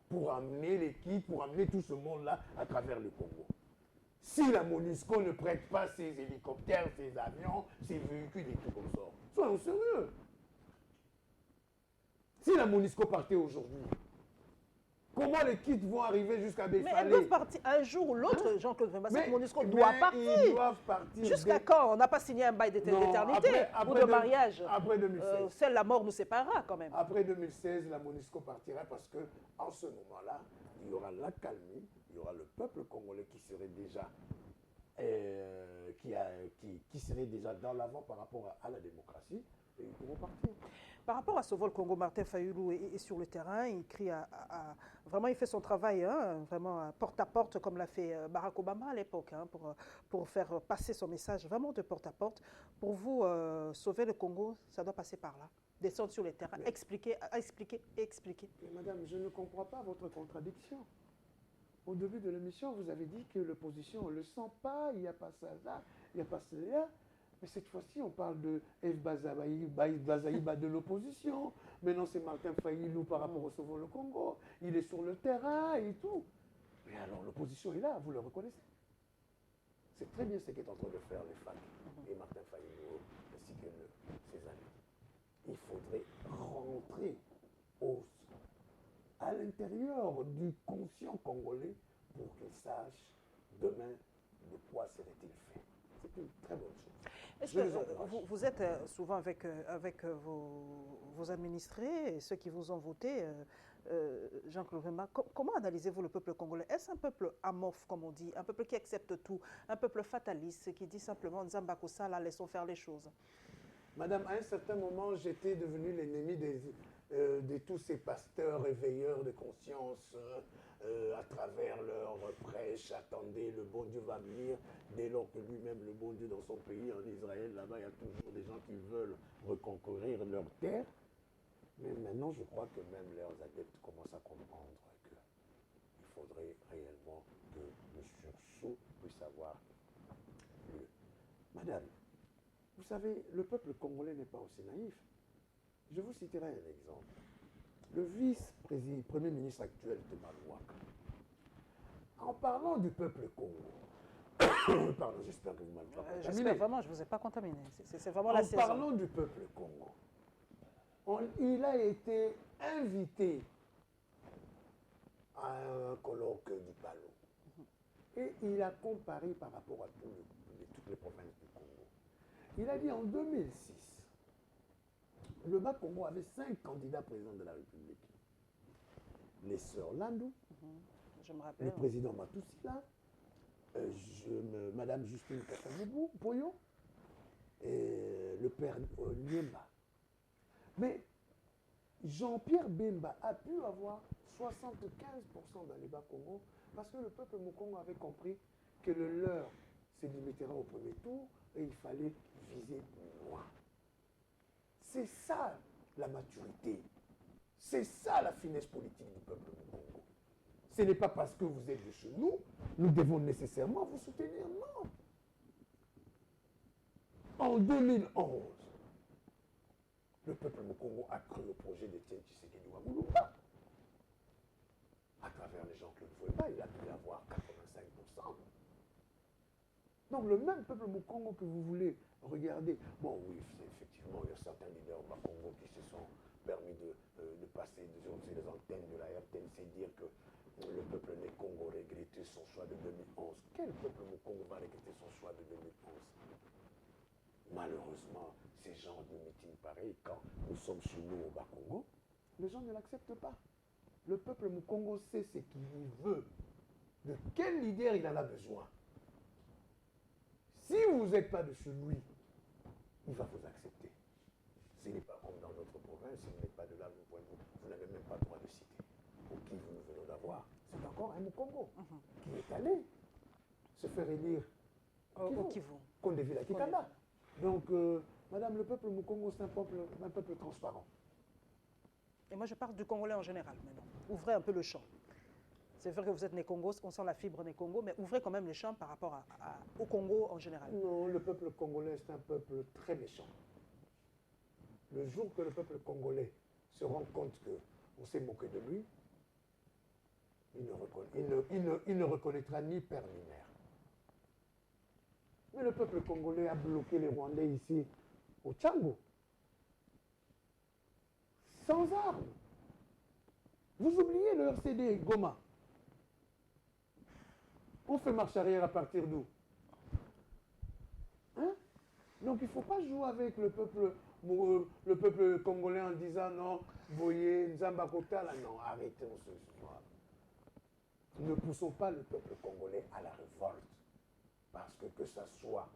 pour amener l'équipe, pour amener tout ce monde-là à travers le Congo. Si la MONUSCO ne prête pas ses hélicoptères, ses avions, ses véhicules et tout comme ça, soyons sérieux. Si la MONUSCO partait aujourd'hui, comment les kits vont arriver jusqu'à Befalé? Mais elles doivent partir un jour ou l'autre, Jean-Claude Vemba. Cette MONUSCO doit partir. Ils doivent partir. Jusqu'à quand? On n'a pas signé un bail d'éternité ou de mariage. Après 2016. Seule la mort nous séparera quand même. Après 2016, la MONUSCO partira parce qu'en ce moment-là, il y aura l'accalmie, il y aura le peuple congolais qui serait déjà, qui serait déjà dans l'avant par rapport à la démocratie, et ils pourront partir. Par rapport à ce vol Congo, Martin Fayulu est sur le terrain, il crie vraiment, il fait son travail, hein, vraiment porte à porte, comme l'a fait Barack Obama à l'époque, hein, pour faire passer son message vraiment de porte à porte. Pour vous, sauver le Congo, ça doit passer par là. Descendre sur le terrain, expliquer. Mais madame, je ne comprends pas votre contradiction. Au début de l'émission, vous avez dit que l'opposition, on ne le sent pas, il n'y a pas ça là, il n'y a pas cela. Mais cette fois-ci, on parle de F. Bazaïba de l'opposition. Maintenant, c'est Martin Fayulu par rapport au Sauvons le Congo. Il est sur le terrain et tout. Mais alors, l'opposition est là, vous le reconnaissez. C'est très bien ce qu'est en train de faire les FAC et Martin Fayulu, ainsi que ses amis. Il faudrait rentrer à l'intérieur du conscient congolais pour qu'il sache demain de quoi serait-il fait. C'est une très bonne chose. Est-ce que vous êtes souvent avec vos administrés et ceux qui vous ont voté, Jean-Claude Vemba, comment analysez-vous le peuple congolais? Est-ce un peuple amorphe, comme on dit, un peuple qui accepte tout, un peuple fataliste qui dit simplement Nzamba Kosala, laissons faire les choses? Madame, à un certain moment, j'étais devenu l'ennemi de tous ces pasteurs éveilleurs de conscience à travers leur prêche. Attendez, le bon Dieu va venir. Dès lors que lui-même, le bon Dieu dans son pays, en Israël, là-bas, il y a toujours des gens qui veulent reconquérir leur terre. Mais maintenant, je crois que même leurs adeptes commencent à comprendre qu'il faudrait réellement que le sursaut puisse avoir lieu. Madame, vous savez, le peuple congolais n'est pas aussi naïf. Je vous citerai un exemple. Le vice-premier ministre actuel de Malouaka, en parlant du peuple congolais, Pardon, j'espère que vous m'avez pas contaminé. J'espère vraiment, je ne vous ai pas contaminé. C'est vraiment la En saison. parlant du peuple Congo, il a été invité à un colloque du Palo. Et il a comparé par rapport à toutes les provinces du Congo. Il a dit en 2006, le Bas-Congo avait 5 candidats présidents de la République. Les sœurs Landou, je me rappelle, le président Matousila, Madame Justine Kasavubu, Poyo, et le père Niemba. Mais Jean-Pierre Bemba a pu avoir 75% dans les Bas-Congo parce que le peuple Mukongo avait compris que le leur se limitera au premier tour et il fallait viser plus loin. C'est ça la maturité. C'est ça la finesse politique du peuple Mukongo. Ce n'est pas parce que vous êtes de chez nous, nous devons nécessairement vous soutenir, non. En 2011, le peuple Mukongo a cru au projet de Tien Tshisekedi Wamulumba. À travers les gens qui ne pouvaient pas, il a pu avoir 85%. Donc le même peuple Mukongo que vous voulez regarder, bon oui, effectivement, il y a certains leaders au Congo qui se sont permis de passer sur les antennes de la RTNC, dire que le peuple des Congo regrettait son choix de 2011. Quel peuple Mukongo va regretter son choix de 2011? Malheureusement, ces genres de meetings pareils, quand nous sommes chez nous au Bas-Congo, les gens ne l'acceptent pas. Le peuple Mukongo sait ce qu'il veut. De quel leader il en a besoin. Si vous n'êtes pas de celui, il va vous accepter. Ce n'est pas comme dans notre province, si vous n'êtes pas de là, vous n'avez même pas le droit de citer. Pour qui vous venez d'avoir, c'est encore un Mukongo qui est allé se faire élire au Kivu, Kondevila Kikanda. Donc, madame, le peuple Mukongo, c'est un peuple transparent. Et moi, je parle du Congolais en général maintenant. Ouvrez un peu le champ. C'est vrai que vous êtes né Congo, on sent la fibre né Congo, mais ouvrez quand même les champs par rapport au Congo en général. Non, le peuple congolais, c'est un peuple très méchant. Le jour que le peuple congolais se rend compte qu'on s'est moqué de lui, il ne reconnaîtra ni père ni mère. Mais le peuple congolais a bloqué les Rwandais ici, au Tchango, sans armes. Vous oubliez le RCD Goma. On fait marche arrière à partir d'où? Hein? Donc il ne faut pas jouer avec le peuple congolais en disant non, voyez, Nzambakota, là, non, arrêtons ce soir. Ne poussons pas le peuple congolais à la révolte. Parce que ce soit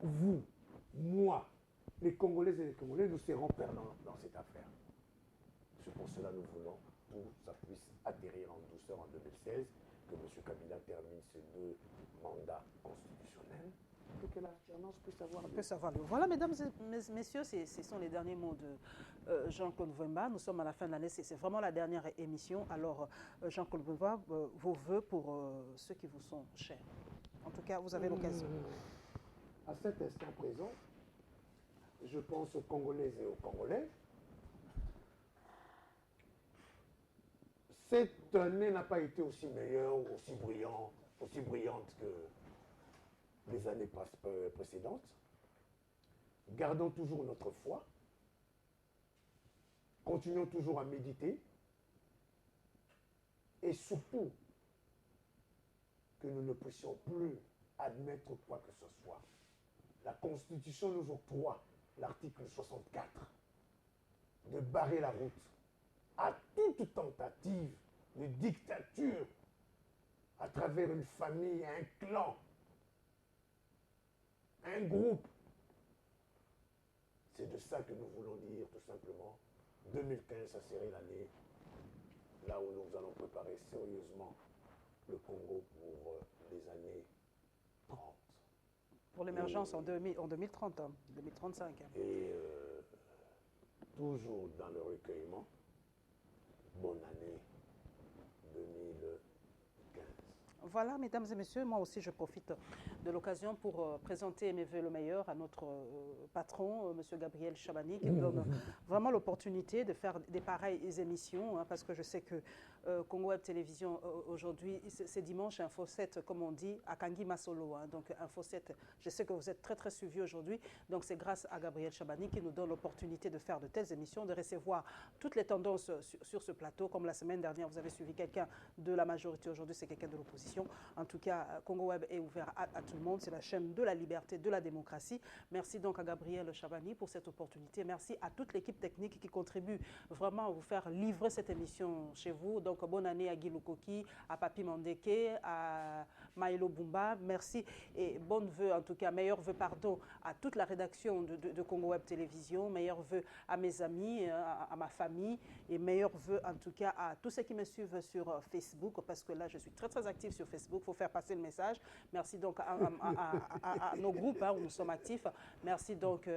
vous, moi, les Congolais et les Congolais, nous serons perdants dans cette affaire. C'est pour cela que nous voulons que ça puisse atterrir en douceur en 2016, que M. Kabila termine ses 2 mandats constitutionnels, et que l'alternance puisse avoir lieu. Voilà, mesdames et messieurs, ce sont les derniers mots de Jean-Claude Mvemba. Nous sommes à la fin de l'année, c'est vraiment la dernière émission. Alors, Jean-Claude Mvemba, vos voeux pour ceux qui vous sont chers. En tout cas, vous avez l'occasion. À cet instant présent, je pense aux Congolaises et aux Congolais. Cette année n'a pas été aussi meilleure, aussi brillante que les années précédentes. Gardons toujours notre foi. Continuons toujours à méditer. Et surtout, que nous ne puissions plus admettre quoi que ce soit. La Constitution nous octroie, l'article 64, de barrer la route à toute tentative de dictature à travers une famille, un clan, un groupe. C'est de ça que nous voulons dire tout simplement. 2015, ça serait l'année là où nous allons préparer sérieusement le Congo pour les années 30. Pour l'émergence en 2030, 2035. Et toujours dans le recueillement, bonne année 2015. Voilà, mesdames et messieurs, moi aussi je profite de l'occasion pour présenter mes voeux le meilleur à notre patron, M. Gabriel Chabani, qui nous donne vraiment l'opportunité de faire des pareilles émissions, parce que je sais que Congo Web Télévision aujourd'hui, c'est dimanche, Info 7, comme on dit, à Kangi Masolo. Donc Info 7, je sais que vous êtes très suivis aujourd'hui, donc c'est grâce à Gabriel Chabani qui nous donne l'opportunité de faire de telles émissions, de recevoir toutes les tendances sur ce plateau, comme la semaine dernière, vous avez suivi quelqu'un de la majorité, aujourd'hui c'est quelqu'un de l'opposition. En tout cas, Congo Web est ouvert à tout le monde, c'est la chaîne de la liberté, de la démocratie. Merci donc à Gabriel Chabani pour cette opportunité. Merci à toute l'équipe technique qui contribue vraiment à vous faire livrer cette émission chez vous. Donc bonne année à Guy Lukoki, à Papi Mandeke, à Maïlo Bumba. Merci et bonne vœux, en tout cas, meilleurs vœux, pardon, à toute la rédaction de Congo Web Télévision, meilleurs vœux à mes amis, à ma famille et meilleurs vœux en tout cas à tous ceux qui me suivent sur Facebook, parce que là je suis très active sur Facebook, il faut faire passer le message. Merci donc à nos groupes où nous sommes actifs. Merci donc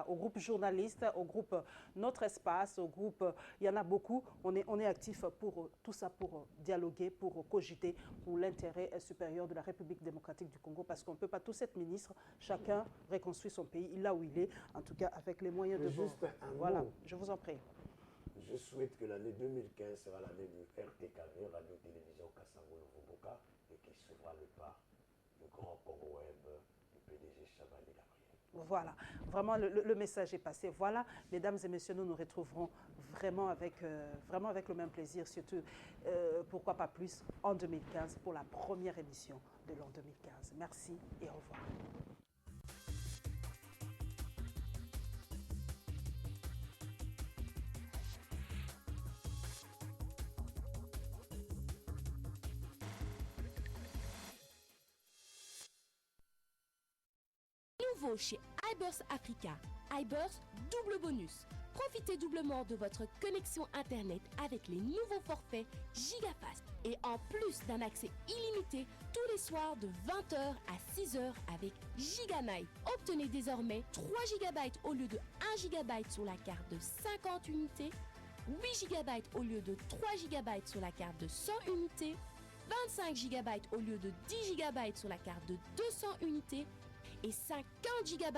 au groupe journaliste, au groupe Notre Espace, au groupe, il y en a beaucoup. On est actifs pour tout ça, pour dialoguer, pour cogiter, pour l'intérêt supérieur de la République démocratique du Congo, parce qu'on ne peut pas tous être ministres, chacun reconstruit son pays là où il est, en tout cas avec les moyens de bord. Voilà, je vous en prie. Je souhaite que l'année 2015 sera l'année du RTKV, Radio-Télévision Kassango Novoboka, et qu'il suivra le pas du grand Congo Web, du PDG Chabani Gabriel. Voilà, vraiment le message est passé. Voilà, mesdames et messieurs, nous nous retrouverons vraiment avec le même plaisir, surtout, pourquoi pas plus, en 2015, pour la première émission de l'an 2015. Merci et au revoir. Nouveau chez iBurst Africa. iBurst double bonus. Profitez doublement de votre connexion Internet avec les nouveaux forfaits GigaFast. Et en plus d'un accès illimité tous les soirs de 20h à 6h avec GigaNight. Obtenez désormais 3 GB au lieu de 1 GB sur la carte de 50 unités, 8 GB au lieu de 3 GB sur la carte de 100 unités, 25 GB au lieu de 10 GB sur la carte de 200 unités et 50 GB